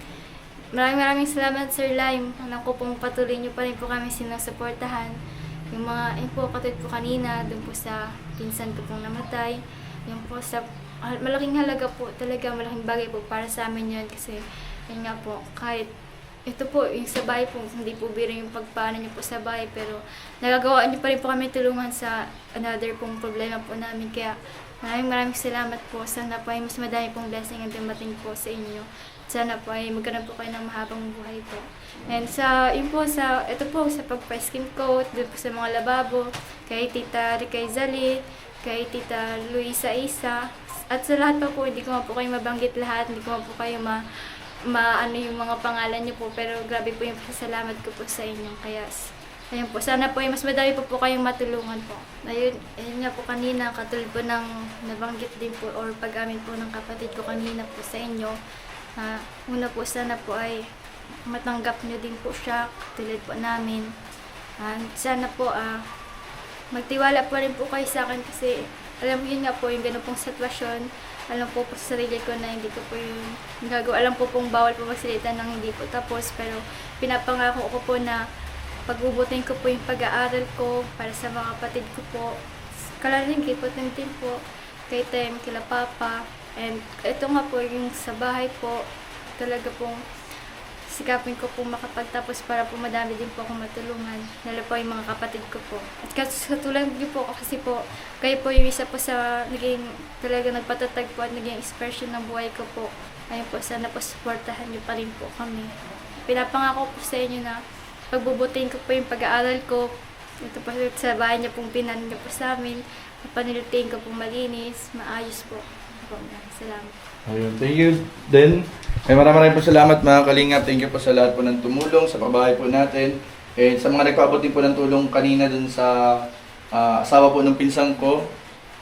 Maraming salamat, Sir Lime. Alam ko pong patuloy niyo pa rin po kami sinusuportahan. Yung mga, katulad po kanina, dun po sa pinsan ko pong namatay. Yung po sa malaking halaga po, talaga malaking bagay po para sa amin yun. Kasi, yun nga po, kahit ito po, yung sa bahay po, hindi po biro yung pagpaano niyo po sa bahay. Pero, nagagawa niyo pa rin po kami tulungan sa another pong problema po namin. Kaya, maraming salamat po. Sana po ay mas madami pong blessing ang dumating po sa inyo. Sana po ay magkaroon po kayo ng mahabang buhay po. And ito po sa pagpa-skin coat, doon po sa mga lababo, kay Tita Ricay Zalit, kay Tita Luisa Isa, at sa lahat po, hindi ko po kayo mabanggit lahat, hindi ko po kayo ano yung mga pangalan niyo po, pero grabe po yung pasalamat ko po sa inyo. Kaya Ayun po, sana po mas madami po kayong matulungan po. Ayun nga po kanina, katulad po ng nabanggit din po or pag-amin po ng kapatid ko kanina po sa inyo. Una po sana po ay matanggap nyo din po siya, tulad po namin. Sana po magtiwala po rin po kayo sa akin kasi alam mo yun nga po yung ganun pong sitwasyon. Alam po sa sarili ko na hindi ko po yung gagawa. Alam po pong bawal po magsalita ng hindi po tapos pero pinapangako ko po na pagbubutin ko po yung pag-aaral ko para sa mga kapatid ko po. Kalarin kay Potemtin po, kay Tem, kila Papa. And ito nga po yung sa bahay po, talaga pong sikapin ko po makapagtapos para po madami din po akong matulungan. Lalo po yung mga kapatid ko po. At katulad niyo po kasi po, kayo po yung isa po sa naging talaga nagpatatag po at naging expression ng buhay ko po. Ayun po, sana po supportahan niyo pa rin po kami. Pinapangako po sa inyo na pagbubutin ko po yung pag-aaral ko. Ito po sa bahay niyo pong pinan niyo po sa amin. Panilitiin ko po malinis, maayos po. Salamat. Ayun, thank you din. Maraming po salamat mga kalingap. Thank you po sa lahat po ng tumulong sa pabahay po natin. And sa mga nagpaabot din po ng tulong kanina dun sa asawa po ng pinsang ko.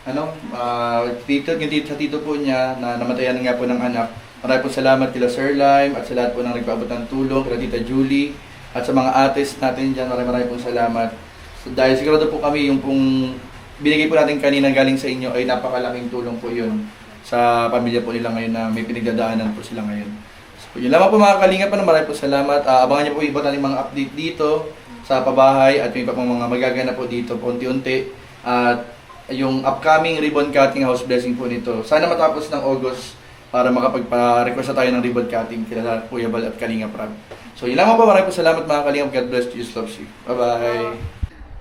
Sa tito po niya na namatayan nga po ng anak. Maraming po salamat kila Sir Lime at sa lahat po ng nagpaabot ng tulong, kila Tita Julie at sa mga ates natin dyan. Maraming po salamat. So, dahil sigurado po kami yung pong binigay po natin kanina galing sa inyo ay napakalaking tulong po yun sa pamilya po nila ngayon na may pinagdadaanan po sila ngayon. So, yun lamang po mga kalingap, maraming po salamat. Abangan niyo po iba natin mga update dito sa pabahay at yung iba pang mga magaganap po dito po unti-unti. At yung upcoming ribbon cutting house blessing po nito. Sana matapos ng August para makapagpa-request na tayo ng ribbon cutting kila Kuya Bal at Kalingap Rab. So yun lamang po, maraming po salamat mga kalingap. God bless you, loves you. Bye-bye!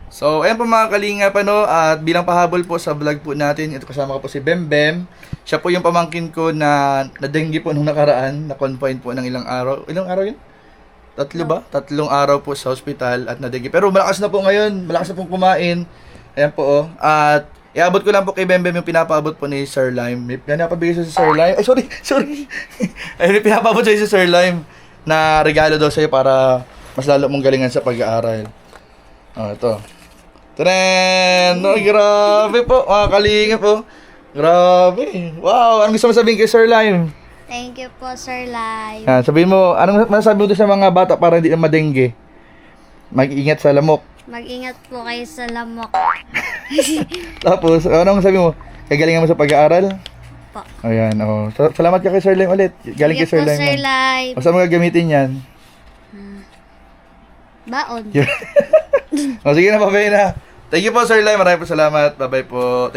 So, ayan po mga kalingap, at bilang pahabol po sa vlog po natin, ito kasama ko po si Bembem. Siya po yung pamangkin ko na nadenggi po nung nakaraan, na-confine po ng ilang araw. Ilang araw yun? 3 ba? 3 araw po sa hospital at nadenggi. Pero malakas na po ngayon, malakas na pong kumain. Ayan po, At iabot ko lang po kay Bembem yung pinapaabot po ni Sir Lime. May pinapabigay siya sa Sir Lime. Ay, sorry. Ayun, pinapaabot siya sa Sir Lime na regalo daw sa'yo para mas lalo mong galingan sa pag-aaral. Ito. Tren! No, grabe po, mga kalingap po. Grabe. Wow, anong gusto mo sabihin kay Sir Lime? Thank you po, Sir Lai. Sabihin mo, anong masasabi mo doon sa mga bata para hindi na madengge? Mag-ingat sa lamok. Mag-ingat po kayo sa lamok. Tapos, anong sabi mo? Kagalingan mo sa pag-aaral? Po. Ayan, salamat ka kay Sir Lime ulit. Galing kay Sir Lime. Sir Lai. O saan mo gagamitin yan? Baon. Sige na, bye-bye na. Thank you po, Sir Lime. Maraming po salamat. Bye-bye po.